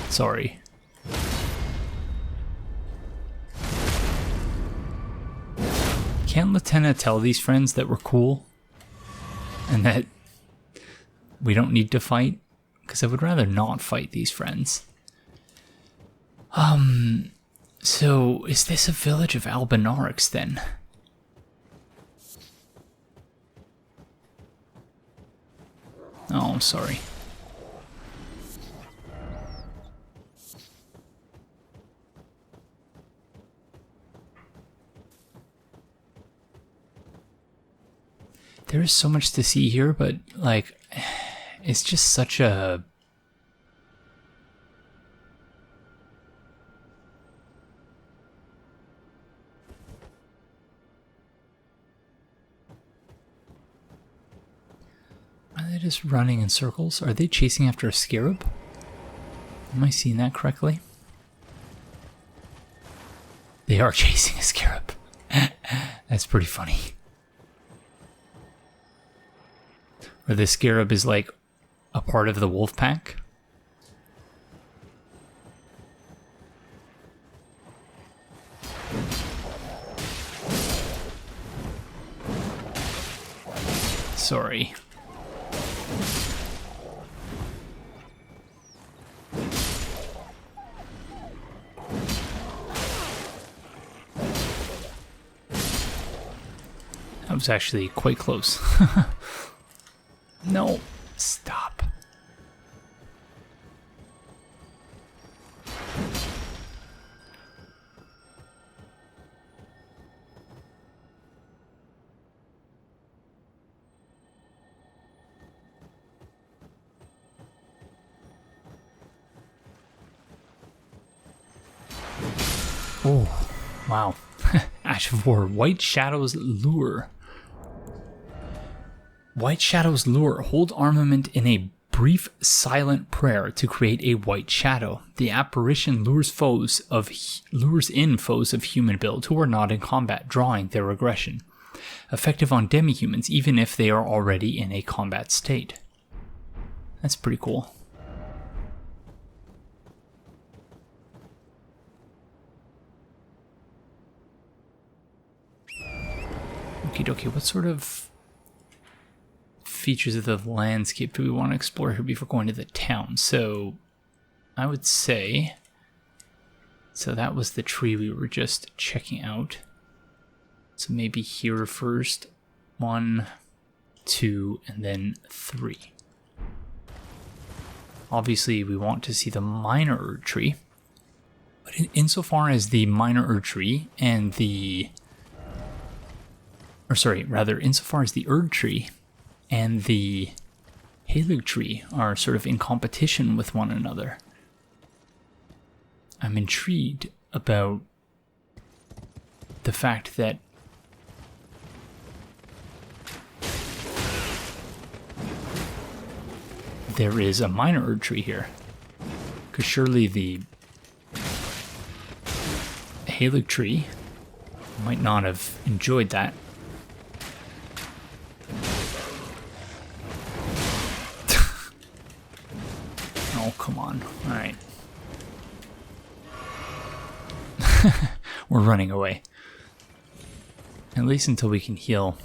Speaker 1: Sorry. Can't Latena tell these friends that we're cool? And that we don't need to fight? Because I would rather not fight these friends. So, is this a village of Albinaurics then? Oh, I'm sorry. There is so much to see here, but, like, it's just such a... Are they just running in circles? Are they chasing after a scarab? Am I seeing that correctly? They are chasing a scarab. That's pretty funny. Or the scarab is like a part of the wolf pack. Sorry. That was actually quite close. No, stop. Oh, wow. Ash of War, White Shadow's Lure. White Shadow's Lure. Hold armament in a brief silent prayer to create a white shadow. The apparition lures in foes of human build who are not in combat, drawing their aggression. Effective on demi-humans even if they are already in a combat state. That's pretty cool. Okie dokie, what sort of features of the landscape do we want to explore here before going to the town? So, I would say... So that was the tree we were just checking out. So maybe here first. 1, 2, and then 3. Obviously, we want to see the Minor Erdtree. But insofar as the Minor Erdtree and the... Or sorry, rather, insofar as the Erdtree and the Haligtree are sort of in competition with one another, I'm intrigued about the fact that there is a Minor Erdtree here. Because surely the Haligtree might not have enjoyed that. Oh, come on. Alright. We're running away. At least until we can heal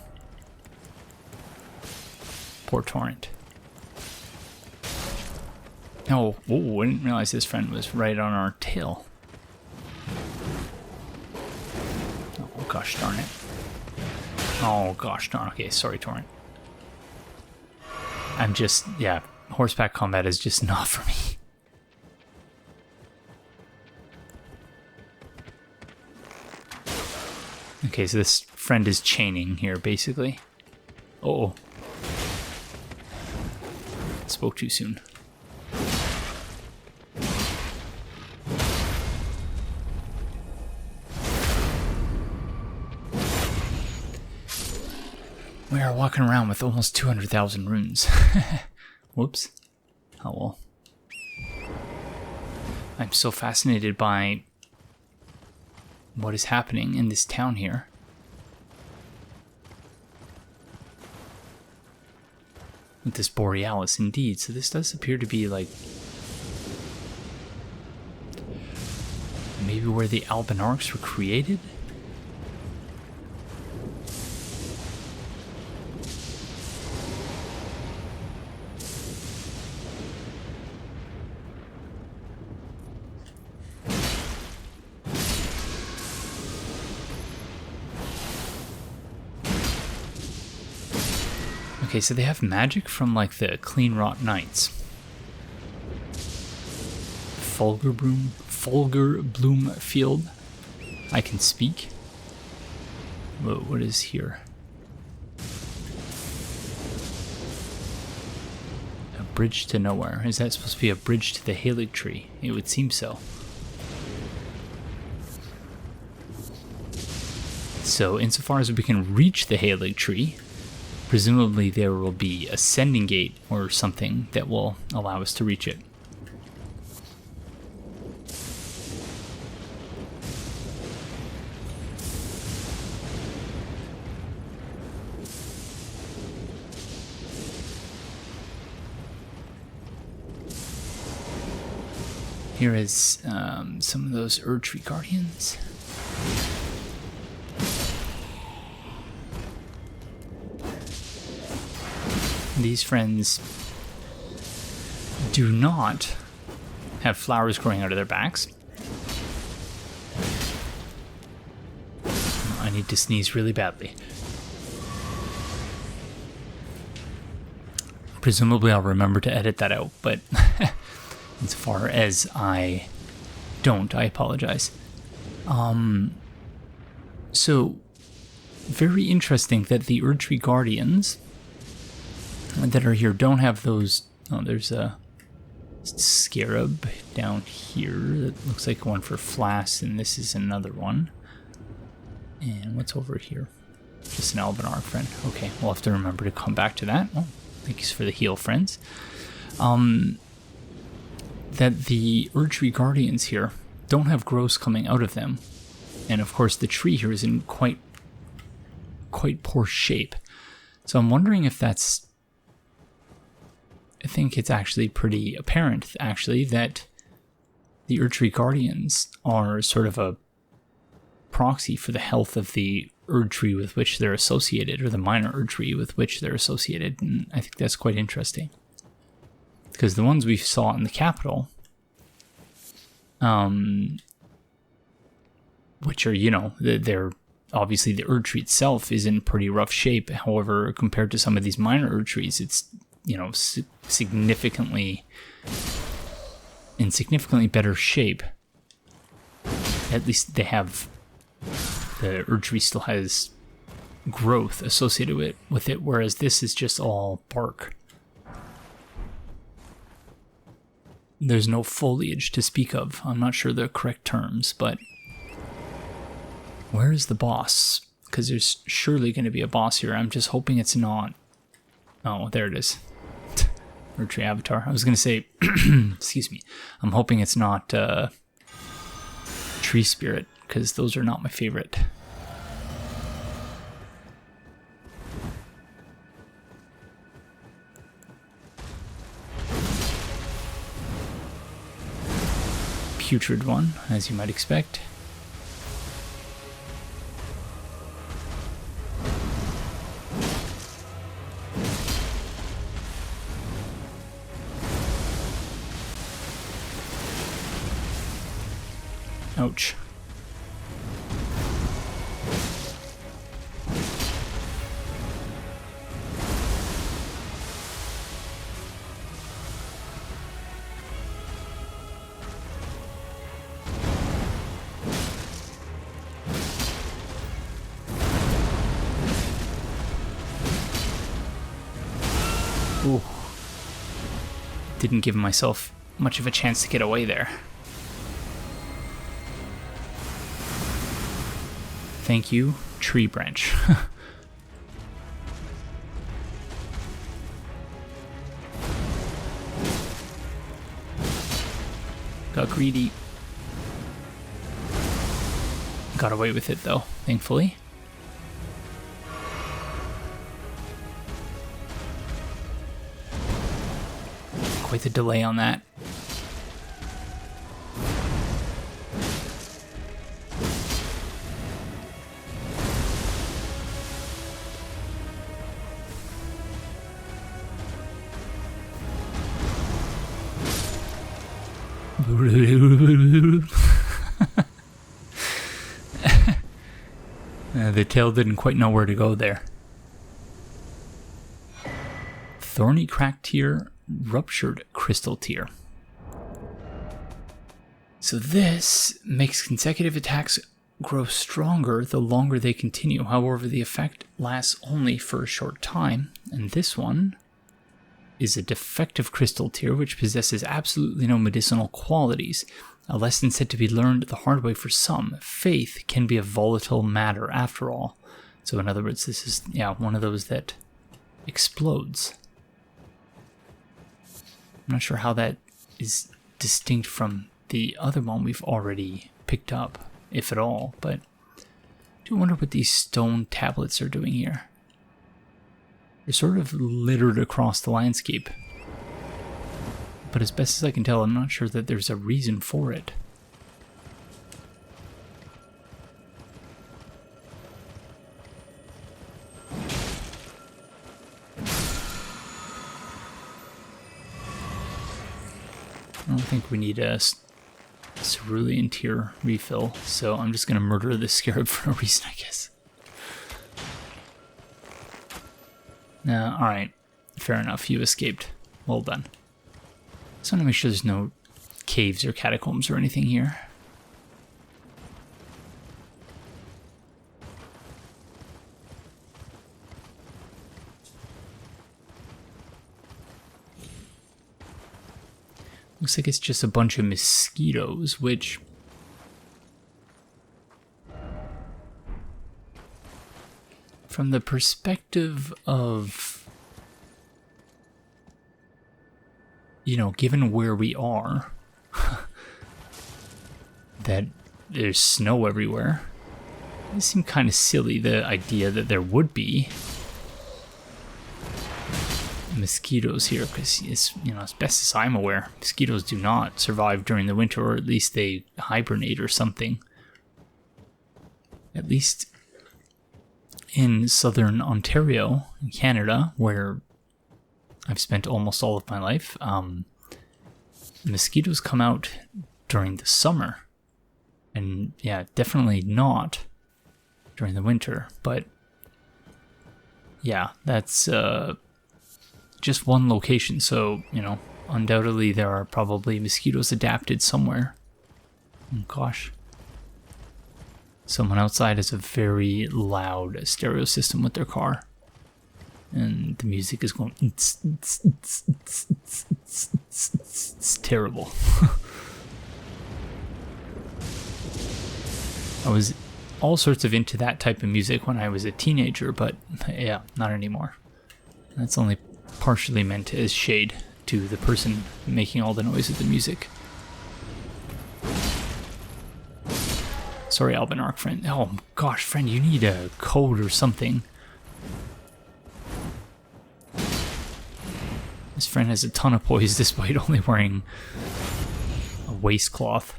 Speaker 1: poor Torrent. Oh, I didn't realize this friend was right on our tail. Oh, gosh darn it. Oh, gosh darn. Okay, sorry, Torrent. I'm just, yeah, horseback combat is just not for me. Okay, so this friend is chaining here, basically. Uh-oh. Spoke too soon. We are walking around with almost 200,000 runes. Whoops. Oh well. I'm so fascinated by what is happening in this town here. With this Borealis, indeed. So this does appear to be like maybe where the Albinarchs were created? Okay, so they have magic from like the Clean Rot Knights. Fulgur Bloom Field. I can speak. Whoa, what is here? A bridge to nowhere. Is that supposed to be a bridge to the Haligtree? It would seem so. So, insofar as we can reach the Haligtree, Presumably there will be a sending gate or something that will allow us to reach it. Here is some of those Erdtree Guardians. These friends do not have flowers growing out of their backs. I need to sneeze really badly. Presumably I'll remember to edit that out, but as far as I don't, I apologize. So, very interesting that the Erdtree Guardians that are here don't have those. Oh, there's a scarab down here that looks like one for Flask, and this is another one. And what's over here? Just an Albanar friend. Okay, we'll have to remember to come back to that. Oh, thanks for the heal, friends. That the Erdtree Guardians here don't have growths coming out of them. And of course the tree here is in quite poor shape. So I'm wondering if that's... I think it's actually pretty apparent, actually, that the Erdtree Guardians are sort of a proxy for the health of the Erdtree with which they're associated, or the minor Erdtree with which they're associated, and I think that's quite interesting. Because the ones we saw in the capital, which are, you know, they're obviously the Erdtree itself is in pretty rough shape. However, compared to some of these minor Erdtrees, it's, you know, significantly better shape. At least they have, the Erdtree still has growth associated with it, whereas this is just all bark. There's no foliage to speak of. I'm not sure the correct terms, but where is the boss? Because there's surely going to be a boss here. I'm just hoping it's not... Oh, there it is. Erdtree Avatar. I was going to say, excuse me, I'm hoping it's not Tree Spirit, because those are not my favorite. Putrid one, as you might expect. Ouch. Ooh. Didn't give myself much of a chance to get away there. Thank you, tree branch. Got greedy. Got away with it though, thankfully. Quite the delay on that. The tail didn't quite know where to go there. Thorny Crack Tier, Ruptured Crystal Tier. So this makes consecutive attacks grow stronger the longer they continue. However, the effect lasts only for a short time. And this one is a defective crystal tier, which possesses absolutely no medicinal qualities. A lesson said to be learned the hard way for some. Faith can be a volatile matter after all. So in other words, this is, yeah, one of those that explodes. I'm not sure how that is distinct from the other one we've already picked up, if at all, but I do wonder what these stone tablets are doing here. They're sort of littered across the landscape, but as best as I can tell, I'm not sure that there's a reason for it. I don't think we need a cerulean tier refill, so I'm just going to murder this scarab for no reason, I guess. Alright. Fair enough, you escaped. Well done. Just want to make sure there's no caves or catacombs or anything here. Looks like it's just a bunch of mosquitoes, which... from the perspective of... you know, given where we are, that there's snow everywhere, it seemed kind of silly, the idea that there would be mosquitoes here, because it's, you know, as best as I'm aware, mosquitoes do not survive during the winter, or at least they hibernate or something. At least in southern Ontario, in Canada, where I've spent almost all of my life, mosquitoes come out during the summer, and yeah, definitely not during the winter, but yeah, that's just one location, so, you know, undoubtedly there are probably mosquitoes adapted somewhere. Oh, gosh. Someone outside has a very loud stereo system with their car. And the music is going... It's terrible. I was all sorts of into that type of music when I was a teenager, but yeah, not anymore. That's only partially meant as shade to the person making all the noise of the music. Sorry, Albinarch friend. Oh gosh, friend, you need a code or something. This friend has a ton of poise despite only wearing a waistcloth.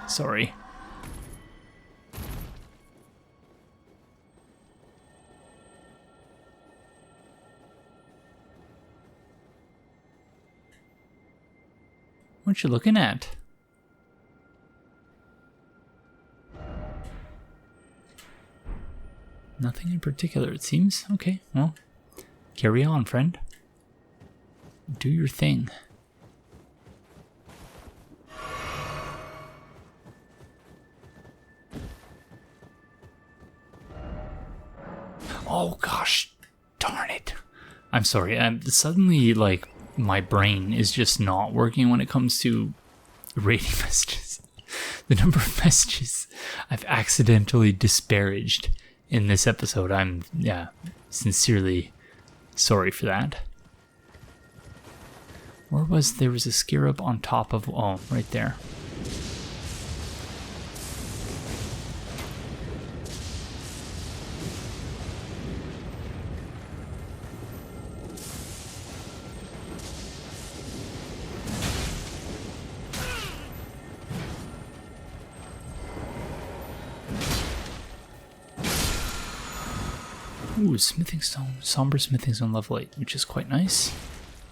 Speaker 1: Sorry. What you looking at? Nothing in particular, it seems. Okay, well, carry on, friend. Do your thing. Oh gosh, darn it. I'm sorry, I'm suddenly, like, my brain is just not working when it comes to rating messages. The number of messages I've accidentally disparaged in this episode, I'm, yeah, sincerely sorry for that. Where was, there was a scarab on top of, oh, right there. Ooh, smithing stone, somber smithing stone level 8, which is quite nice.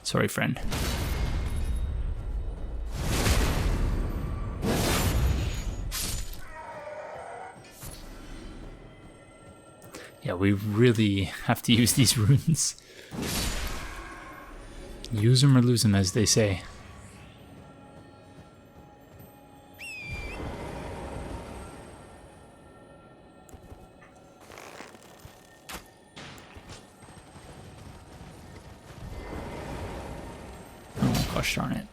Speaker 1: Sorry, friend. Yeah, we really have to use these runes. Use them or lose them, as they say. Gosh darn it.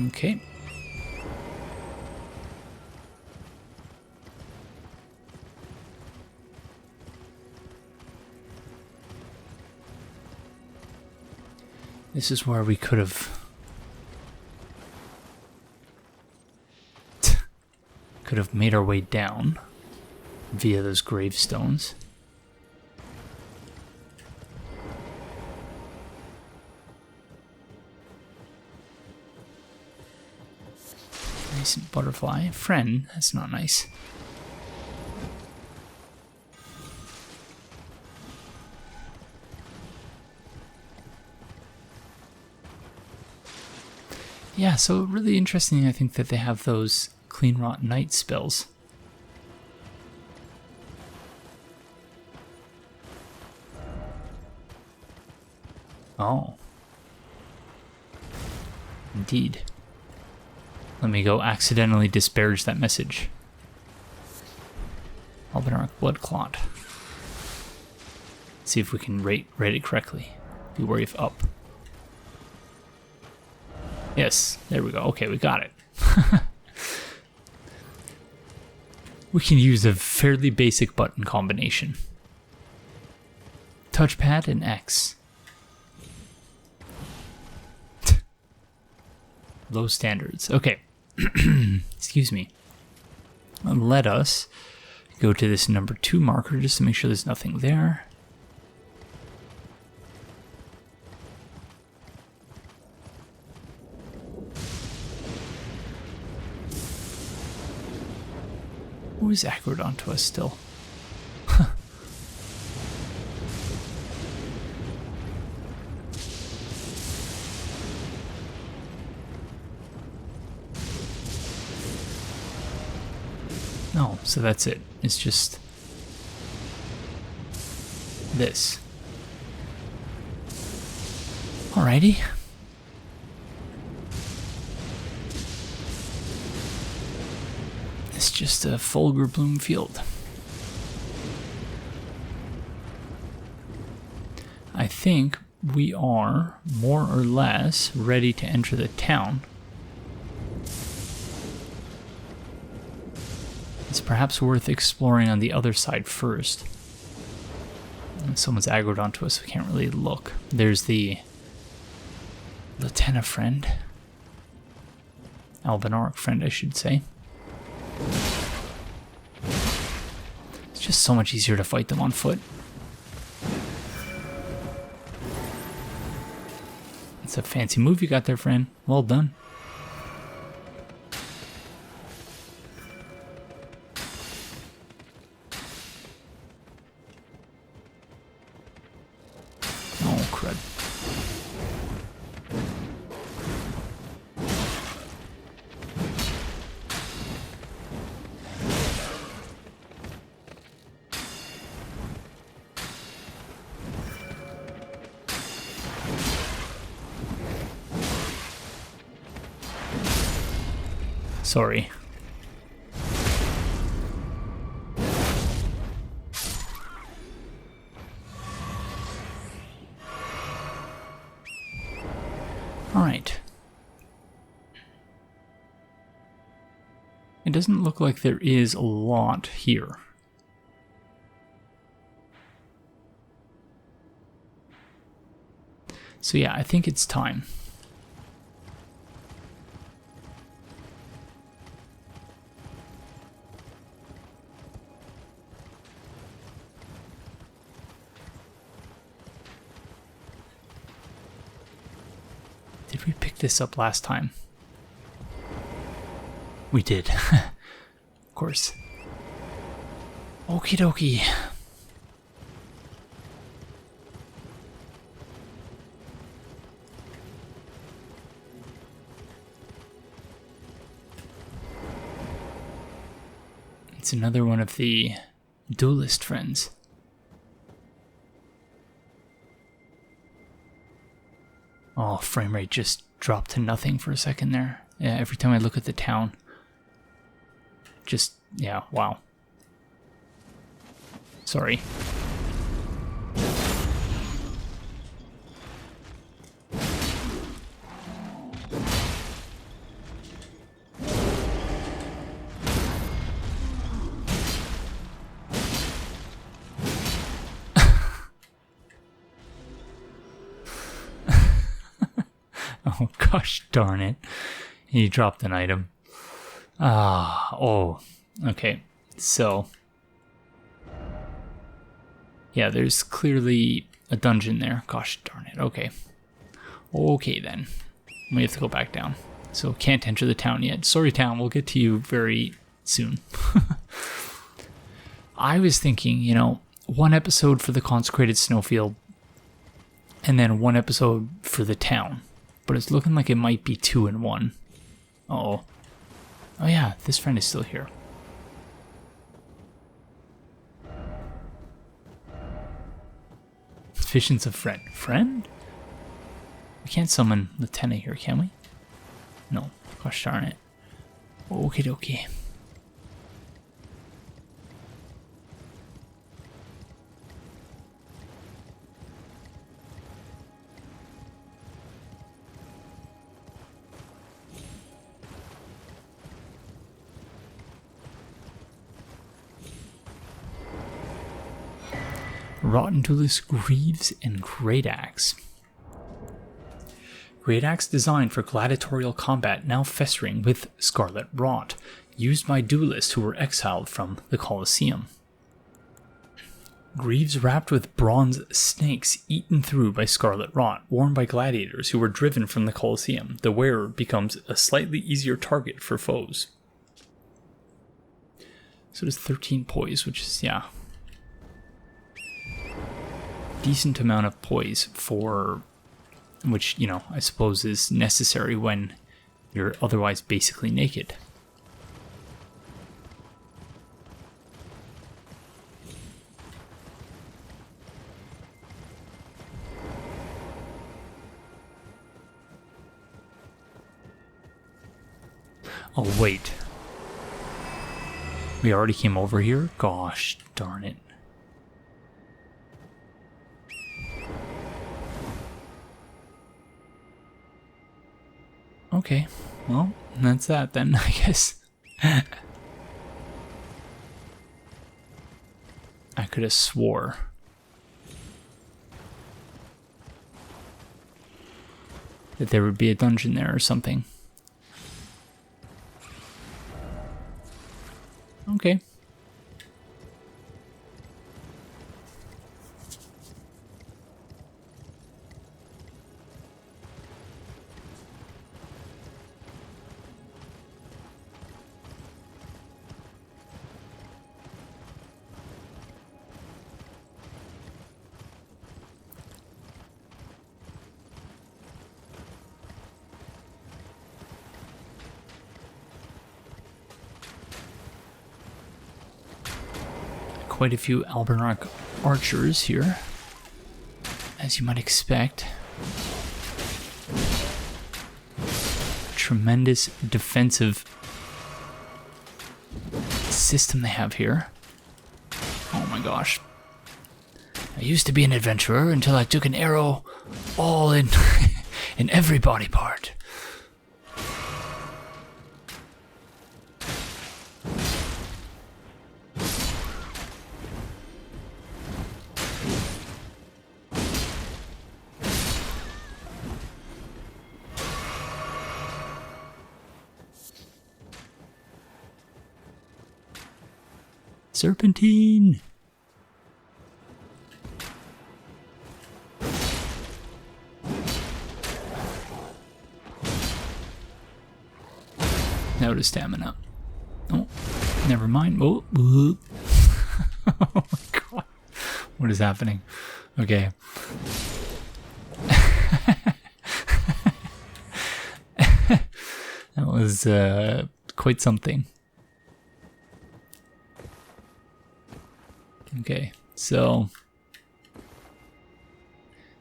Speaker 1: Okay. This is where we could have made our way down via those gravestones. Nice butterfly. Friend, that's not nice. Yeah, so really interesting, I think, that they have those Clean Rot Night spells. Oh. Indeed. Let me go accidentally disparage that message. Albinarch Blood Clot. See if we can rate it correctly. Be wary of up. Yes, there we go. Okay, we got it. We can use a fairly basic button combination. Touchpad and X. Low standards. Okay. Excuse me. Let us go to this number 2 marker just to make sure there's nothing there. Who is aggroed onto us still? No, so that's it. It's just this. Alrighty. It's just a Fulgur Bloom field. I think we are more or less ready to enter the town. It's perhaps worth exploring on the other side first. Someone's aggroed onto us, we can't really look. There's the Lieutenant friend. Albinarch friend, I should say. It's just so much easier to fight them on foot. It's a fancy move you got there, friend. Well done. Oh, crud. Sorry. All right. It doesn't look like there is a lot here. So yeah, I think it's time. Did we pick this up last time? We did. Of course. Okie dokie. It's another one of the duelist friends. Oh, frame rate just dropped to nothing for a second there. Yeah, every time I look at the town. Just, yeah, wow. Sorry. Oh, gosh darn it. He dropped an item. Okay. So, yeah, there's clearly a dungeon there. Gosh darn it. Okay. Okay, then. We have to go back down. So, can't enter the town yet. Sorry, town. We'll get to you very soon. I was thinking, one episode for the Consecrated Snowfield, and then one episode for the town. But it's looking like it might be 2 in 1. Uh-oh. Oh yeah, this friend is still here. Visions of friend. Friend? We can't summon Lieutenant here, can we? No. Gosh darn it. Okie dokie. Rotten Duelist, Greaves, and Great Axe. Great Axe designed for gladiatorial combat, now festering with scarlet rot, used by duelists who were exiled from the Colosseum. Greaves wrapped with bronze snakes eaten through by scarlet rot, worn by gladiators who were driven from the Colosseum. The wearer becomes a slightly easier target for foes. So does 13 poise, which is, yeah, decent amount of poise for, which, I suppose is necessary when you're otherwise basically naked. Oh, wait. We already came over here? Gosh darn it. Okay, well, that's that then, I guess. I could have swore that there would be a dungeon there or something. Okay. Quite a few Albanarch archers here, as you might expect. Tremendous defensive system they have here. Oh my gosh. I used to be an adventurer until I took an arrow all in in every body part. Serpentine! Now to stamina. Oh, never mind. Oh, oh my god. What is happening? Okay. That was quite something. Okay, so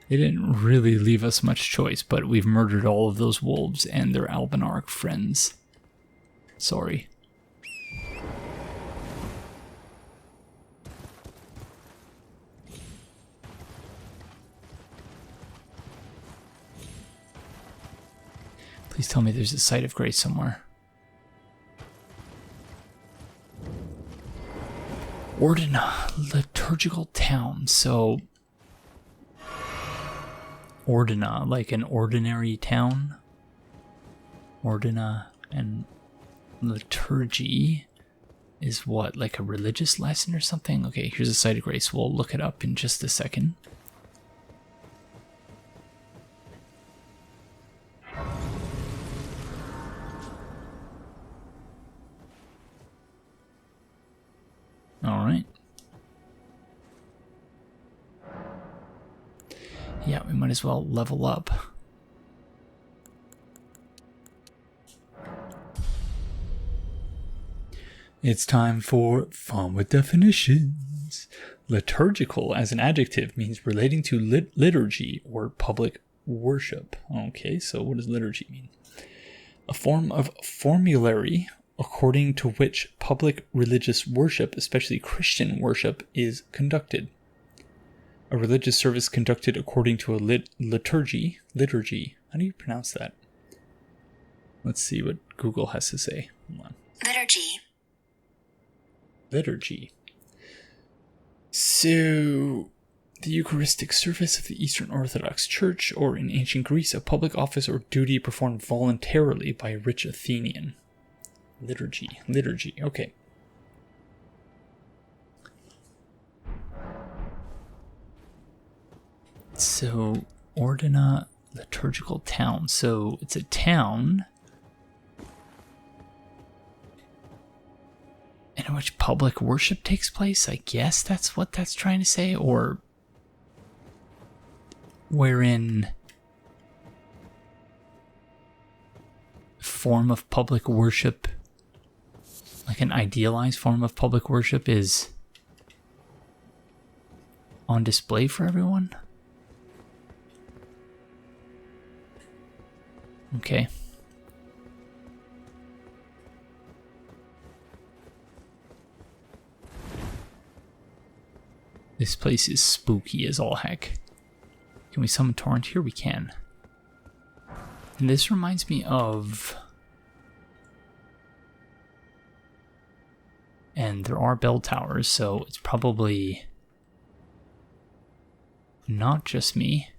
Speaker 1: they didn't really leave us much choice, but we've murdered all of those wolves and their Albanarch friends. Sorry. Please tell me there's a site of grace somewhere. Ordina, liturgical town. So, Ordina, like an ordinary town, Ordina and liturgy is what, like a religious lesson or something? Okay, here's a site of grace. We'll look it up in just a second. All right. Yeah, we might as well level up. It's time for Fun with Definitions. Liturgical as an adjective means relating to liturgy or public worship. Okay, so what does liturgy mean? A form of formulary according to which public religious worship, especially Christian worship, is conducted. A religious service conducted according to a liturgy. How do you pronounce that? Let's see what Google has to say. Hold on. Liturgy. So, the Eucharistic service of the Eastern Orthodox Church, or in ancient Greece, a public office or duty performed voluntarily by a rich Athenian. Liturgy, okay. So, Ordina, liturgical town. So, it's a town in which public worship takes place. I guess that's what that's trying to say. Or wherein form of public worship, like an idealized form of public worship, is on display for everyone. Okay. This place is spooky as all heck. Can we summon Torrent here? We can. And this reminds me of... And there are bell towers, so it's probably not just me.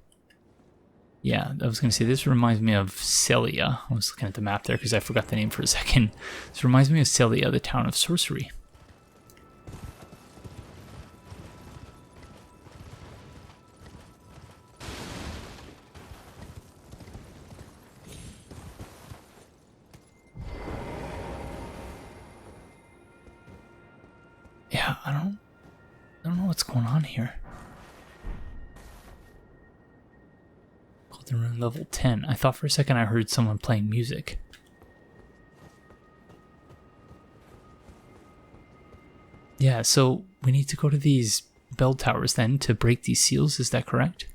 Speaker 1: Yeah, I was going to say, this reminds me of Celia. I was looking at the map there because I forgot the name for a second. This reminds me of Celia, the town of sorcery. Yeah, I don't know what's going on here. Golden Rune level 10. I thought for a second I heard someone playing music. Yeah, so we need to go to these bell towers then to break these seals, is that correct?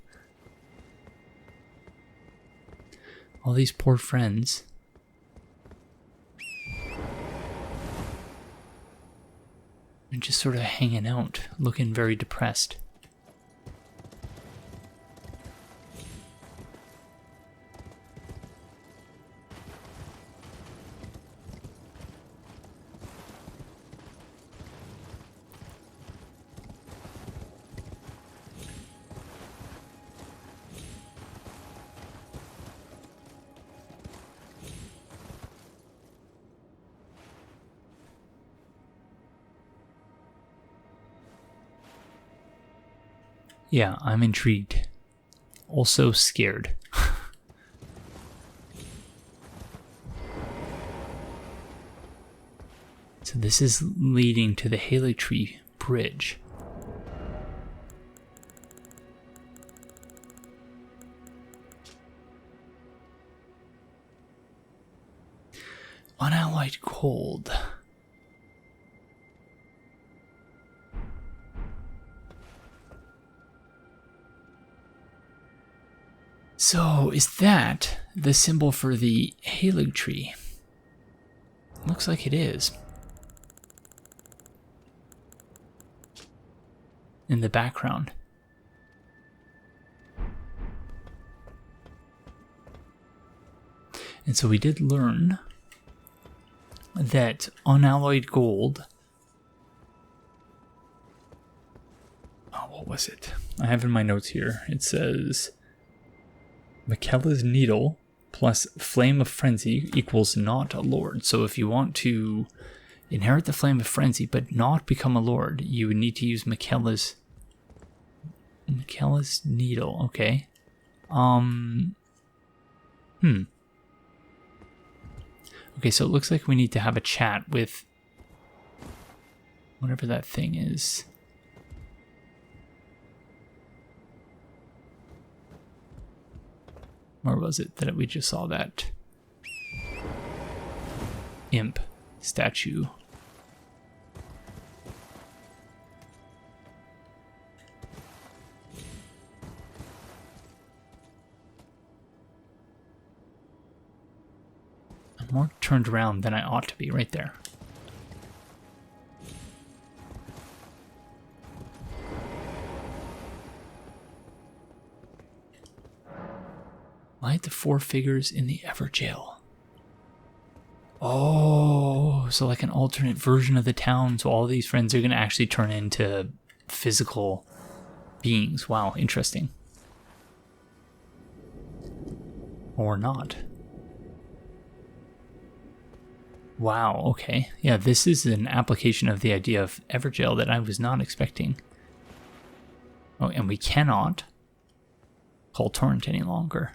Speaker 1: All these poor friends. And just sort of hanging out, looking very depressed. Yeah, I'm intrigued. Also scared. So this is leading to the Haligtree bridge. Unalloyed gold. So, is that the symbol for the Haligtree? Looks like it is. In the background. And so we did learn that unalloyed gold... Oh, what was it? I have in my notes here. It says... Miquella's needle plus Flame of Frenzy equals not a lord. So if you want to inherit the Flame of Frenzy but not become a lord, you would need to use Miquella's Needle. Okay. Okay, so it looks like we need to have a chat with whatever that thing is. Where was it that we just saw that imp statue? I'm more turned around than I ought to be, right there. Light the 4 figures in the Everjail. Oh, so like an alternate version of the town. So all these friends are going to actually turn into physical beings. Wow, interesting. Or not. Wow, okay. Yeah, this is an application of the idea of Everjail that I was not expecting. Oh, and we cannot call Torrent any longer.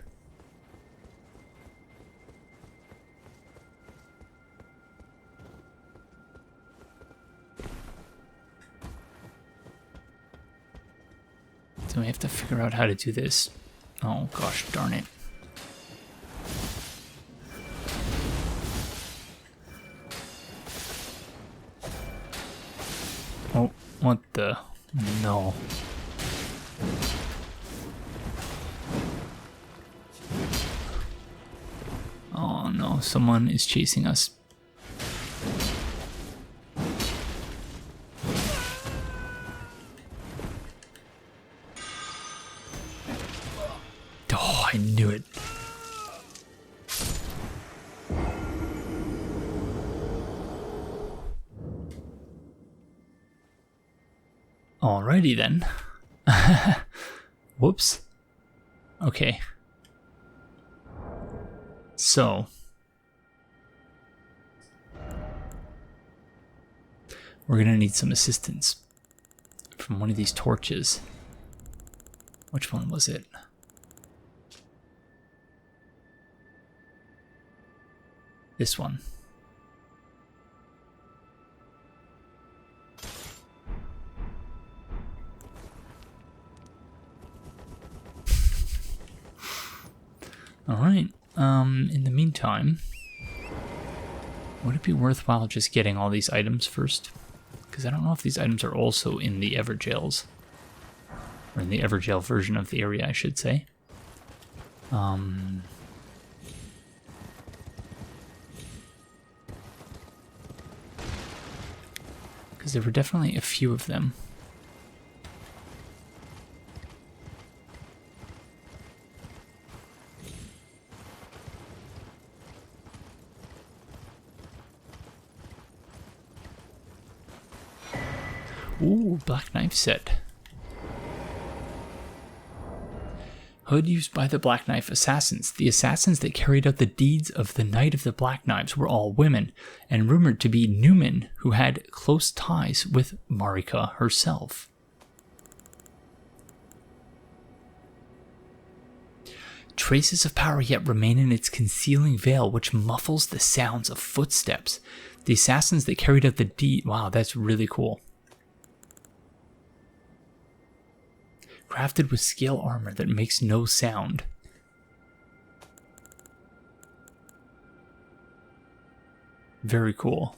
Speaker 1: So we have to figure out how to do this. Oh gosh, darn it. Oh, what the? No. Oh no, someone is chasing us. Oh, I knew it. Alrighty then. Whoops. Okay. So. We're gonna need some assistance from one of these torches. Which one was it? This one. Alright, in the meantime, would it be worthwhile just getting all these items first? Because I don't know if these items are also in the Everjails. Or in the Everjail version of the area, I should say. Because there were definitely a few of them. Ooh, Black Knife set. Hood used by the Black Knife assassins. The assassins that carried out the deeds of the Knight of the Black Knives were all women, and rumored to be Newman, who had close ties with Marika herself. Traces of power yet remain in its concealing veil, which muffles the sounds of footsteps. The assassins that carried out the deed... Wow, that's really cool. Crafted with scale armor that makes no sound. Very cool.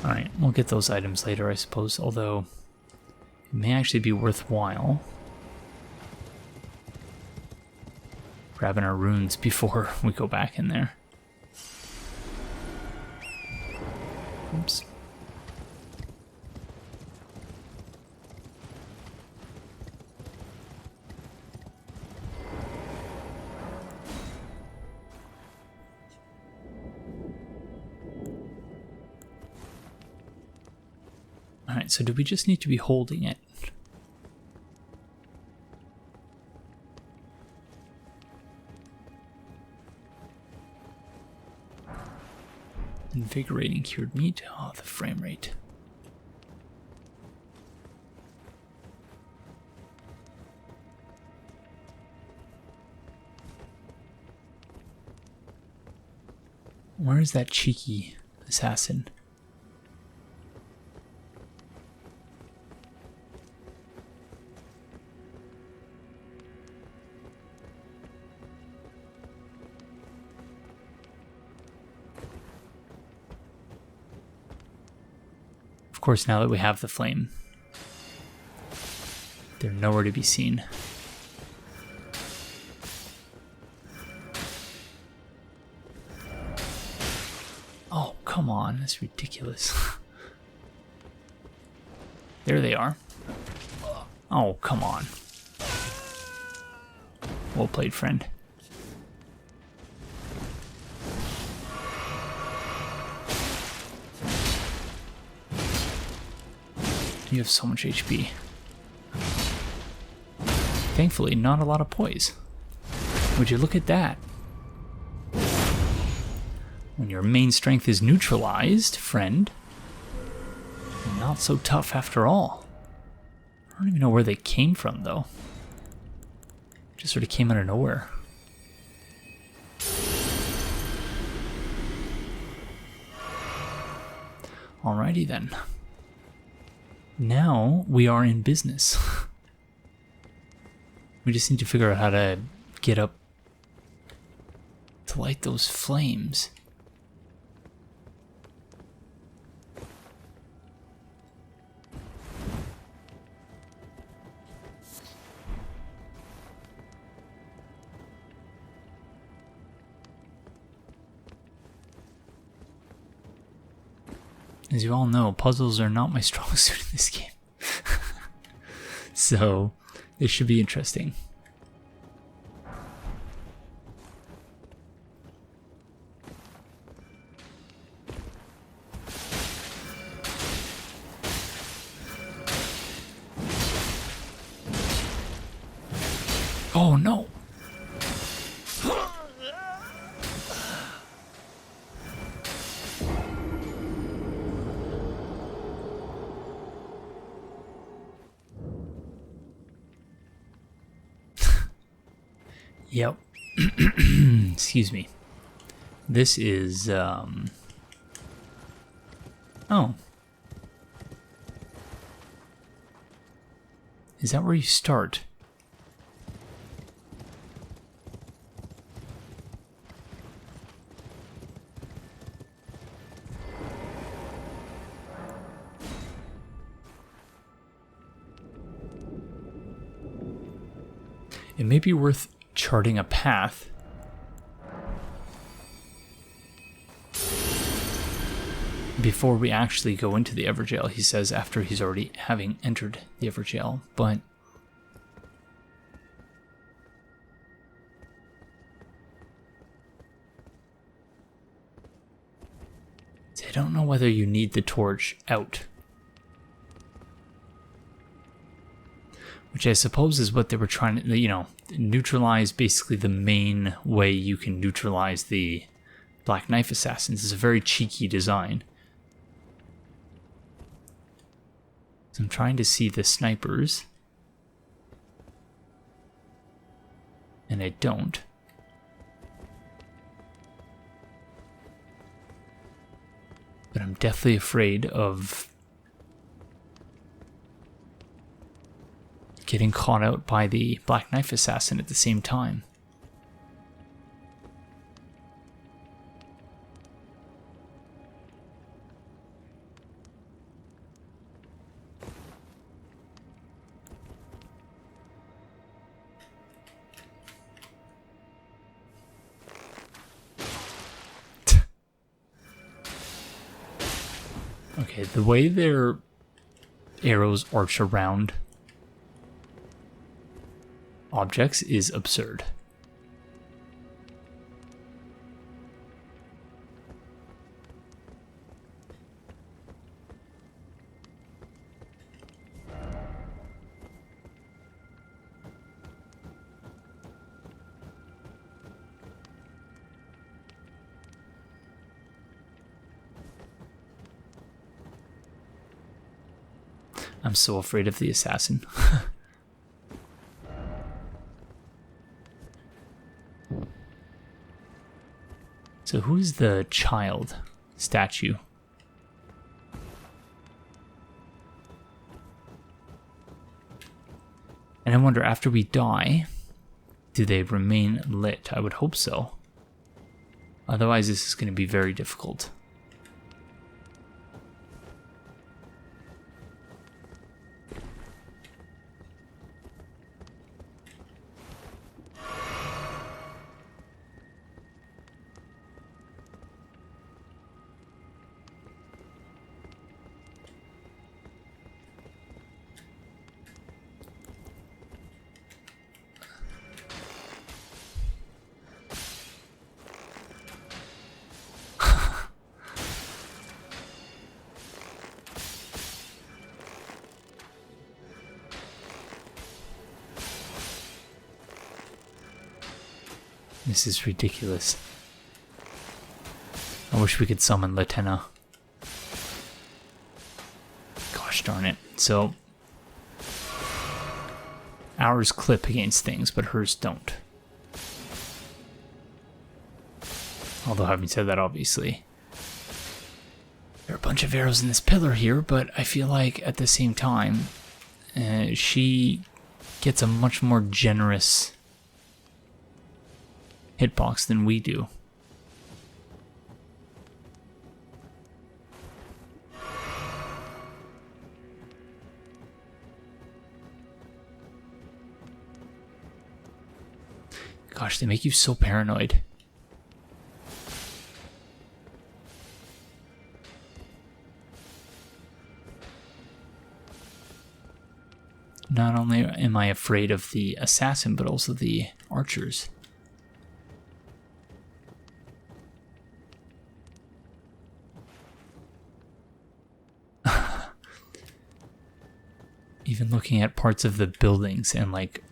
Speaker 1: Alright, we'll get those items later, I suppose, although it may actually be worthwhile grabbing our runes before we go back in there. Oops. Alright, so do we just need to be holding it? Invigorating cured meat. Oh, the frame rate. Where is that cheeky assassin? Of course, now that we have the flame, they're nowhere to be seen. Oh, come on, that's ridiculous. There they are. Oh, come on. Well played, friend. You have so much HP. Thankfully, not a lot of poise. Would you look at that? When your main strength is neutralized, friend, not so tough after all. I don't even know where they came from, though. Just sort of came out of nowhere. Alrighty then. Now we are in business. We just need to figure out how to get up to light those flames. As you all know, puzzles are not my strong suit in this game. So, this should be interesting. Oh no! Yep. Excuse me. This is, Oh. Is that where you start? It may be worth charting a path before we actually go into the Everjail, he says, after he's already having entered the Everjail, but I don't know whether you need the torch out. Which I suppose is what they were trying to, you know, neutralize basically the main way you can neutralize the Black Knife Assassins. It's a very cheeky design. So I'm trying to see the snipers. And I don't. But I'm deathly afraid of getting caught out by the Black Knife Assassin at the same time. Okay, the way their arrows arch around objects is absurd. I'm so afraid of the assassin. So who's the child statue? And I wonder, after we die, do they remain lit? I would hope so. Otherwise, this is going to be very difficult. This is ridiculous. I wish we could summon Latenna. Gosh darn it. So, ours clip against things, but hers don't. Although, having said that, obviously, there are a bunch of arrows in this pillar here, but I feel like at the same time, she gets a much more generous hitbox than we do. Gosh, they make you so paranoid. Not only am I afraid of the assassin, but also the archers. Even looking at parts of the buildings and like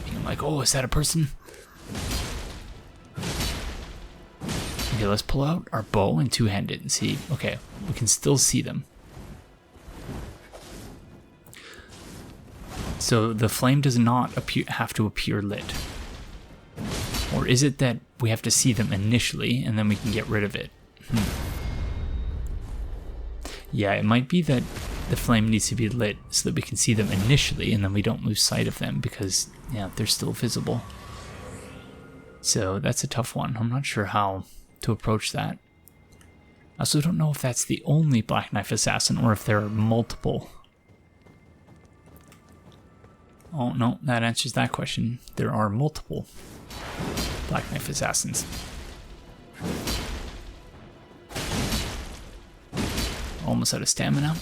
Speaker 1: being like, oh, is that a person? Okay, let's pull out our bow and two-hand it and see. Okay, we can still see them. So the flame does not have to appear lit. Or is it that we have to see them initially and then we can get rid of it? Yeah, it might be that the flame needs to be lit so that we can see them initially and then we don't lose sight of them because, yeah, they're still visible. So that's a tough one. I'm not sure how to approach that. I also don't know if that's the only Black Knife Assassin or if there are multiple. Oh, no, that answers that question. There are multiple Black Knife Assassins. Almost out of stamina.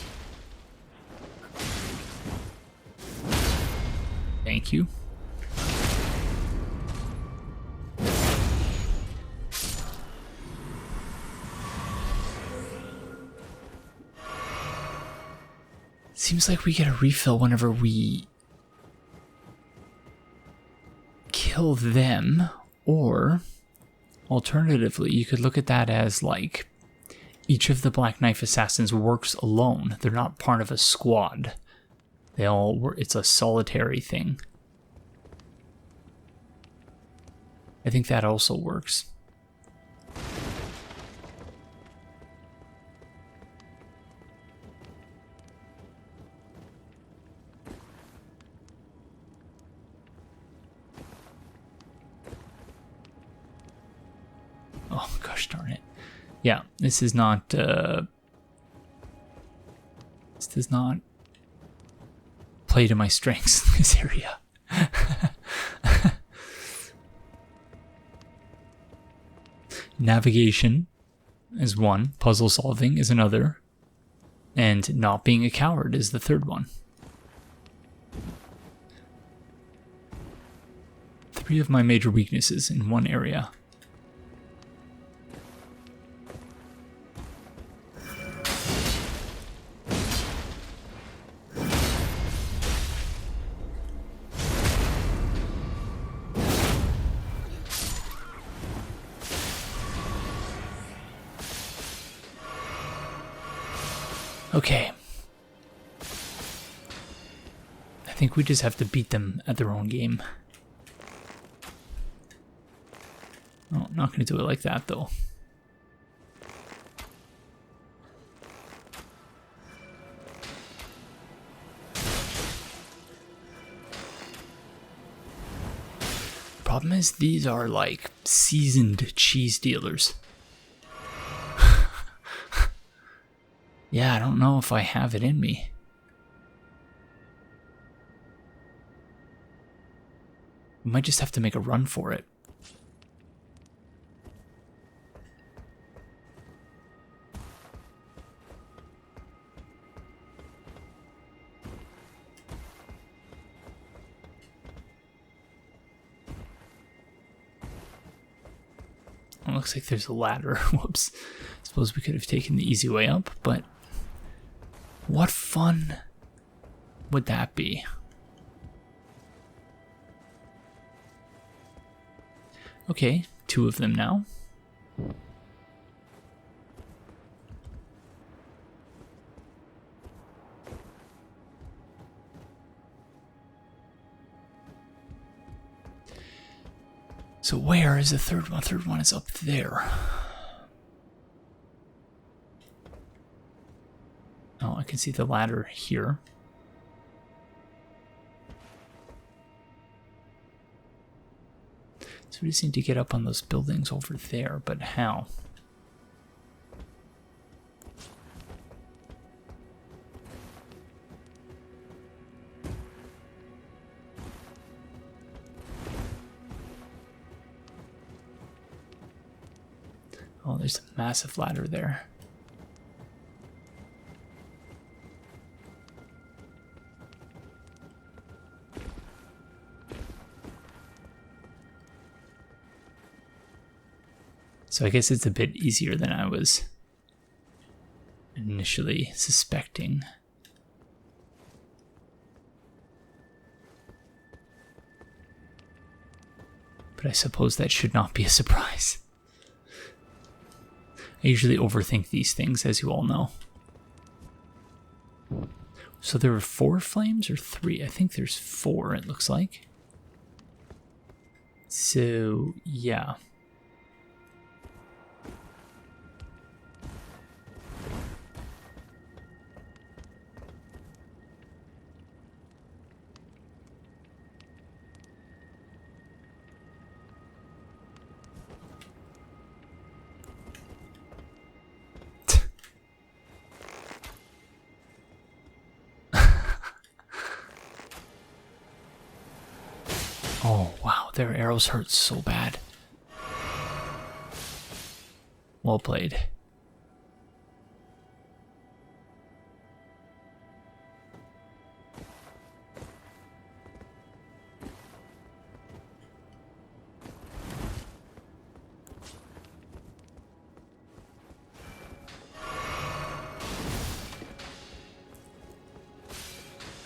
Speaker 1: Thank you. Seems like we get a refill whenever we kill them, or alternatively, you could look at that as like each of the Black Knife Assassins works alone. They're not part of a squad. They all work, it's a solitary thing. I think that also works. Oh, gosh darn it. Yeah, this is not, this does not play to my strengths in this area. Navigation is one, puzzle solving is another, and not being a coward is the third one. 3 of my major weaknesses in one area. Okay. think we just have to beat them at their own game. Oh, not going to do it like that, though. Problem is, these are like seasoned cheese dealers. Yeah, I don't know if I have it in me. We might just have to make a run for it. It looks like there's a ladder. Whoops. Suppose we could have taken the easy way up, but what fun would that be? Okay, 2 of them now. So where is the third one? Third one is up there. Oh, I can see the ladder here. So we just need to get up on those buildings over there, but how? Oh, there's a massive ladder there. So I guess it's a bit easier than I was initially suspecting. But I suppose that should not be a surprise. I usually overthink these things, as you all know. So there were 4 flames or 3? I think there's 4, it looks like. So, yeah. Oh, wow, their arrows hurt so bad. Well played.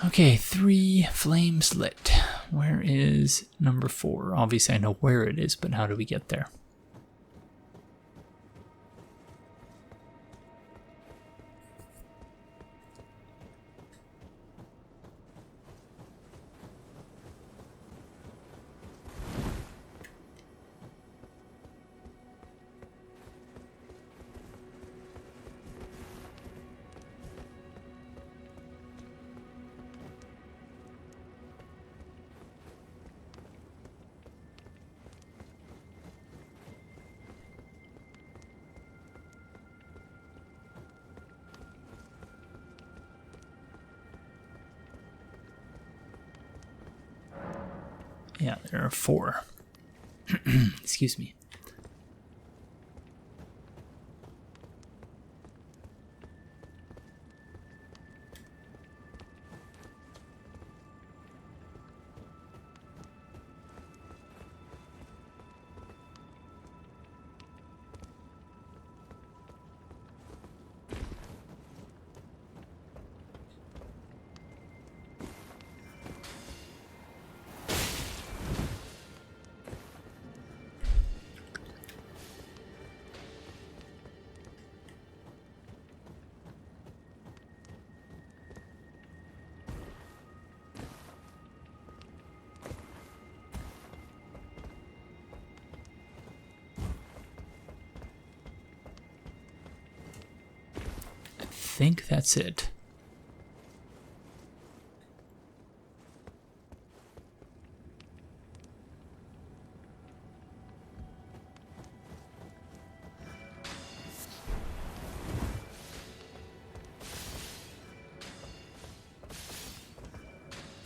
Speaker 1: Okay, 3 flames lit. Where is number 4? Obviously I know where it is, but how do we get there? Yeah, there are 4. Excuse me. think that's it.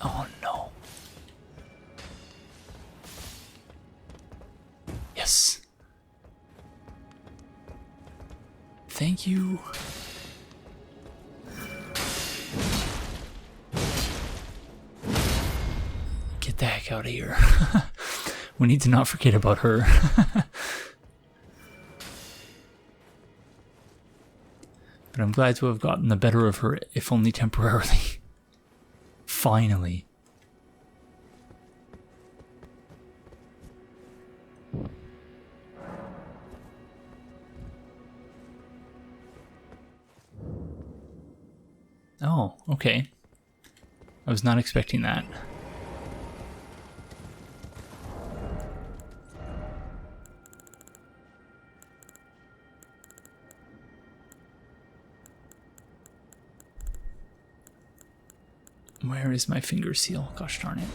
Speaker 1: Oh no. Yes. Thank you. Get the heck out of here. We need to not forget about her. But I'm glad to have gotten the better of her, if only temporarily. Finally. Oh, okay. I was not expecting that. Where is my finger seal? Gosh darn it.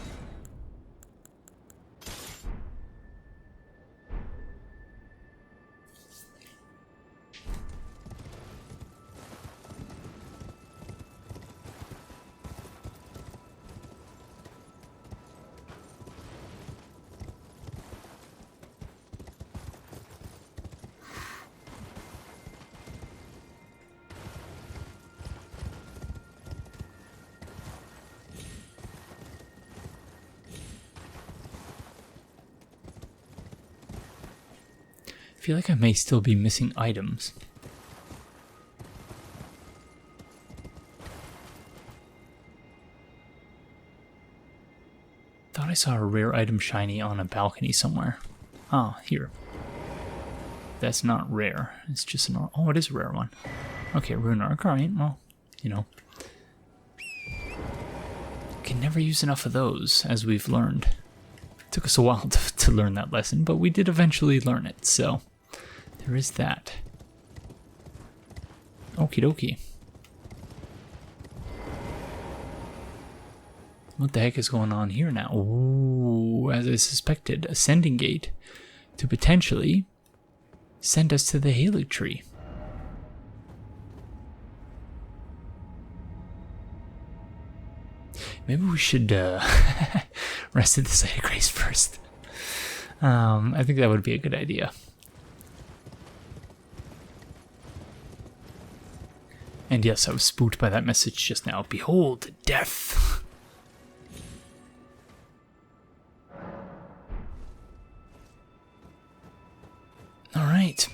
Speaker 1: I feel like I may still be missing items. Thought I saw a rare item shiny on a balcony somewhere. Ah, here. That's not rare. It's just an... Oh, it is a rare one. Okay, rune arc. Alright, well, you know. Can never use enough of those, as we've learned. Took us a while to learn that lesson, but we did eventually learn it, so there is that. Okie dokie. What the heck is going on here now? Ooh, as I suspected, ascending gate to potentially send us to the Haligtree. Maybe we should rest at the site of grace first. I think that would be a good idea. And yes, I was spooked by that message just now. Behold, death. All right.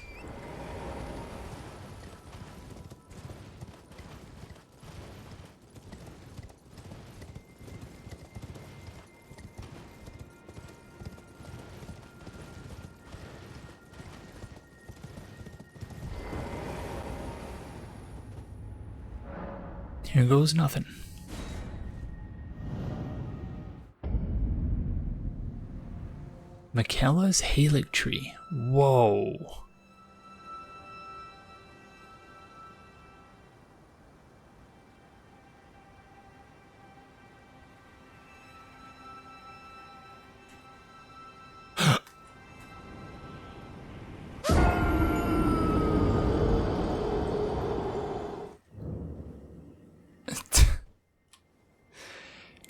Speaker 1: Here goes nothing. Miquella's Haligtree. Whoa.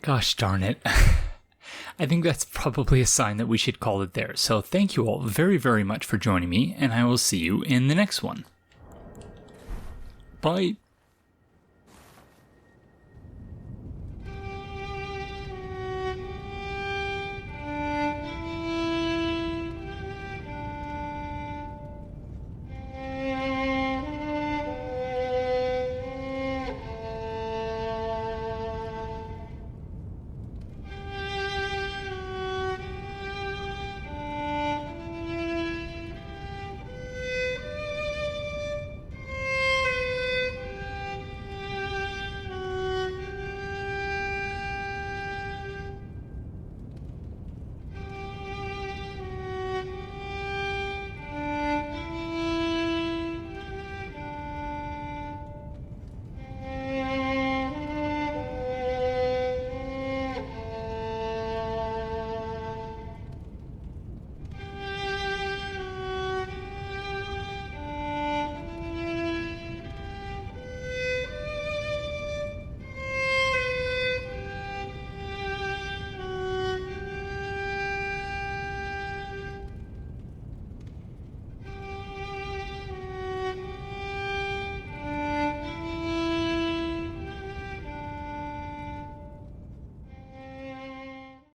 Speaker 1: Gosh darn it. I think that's probably a sign that we should call it there. So thank you all very, very much for joining me, and I will see you in the next one. Bye.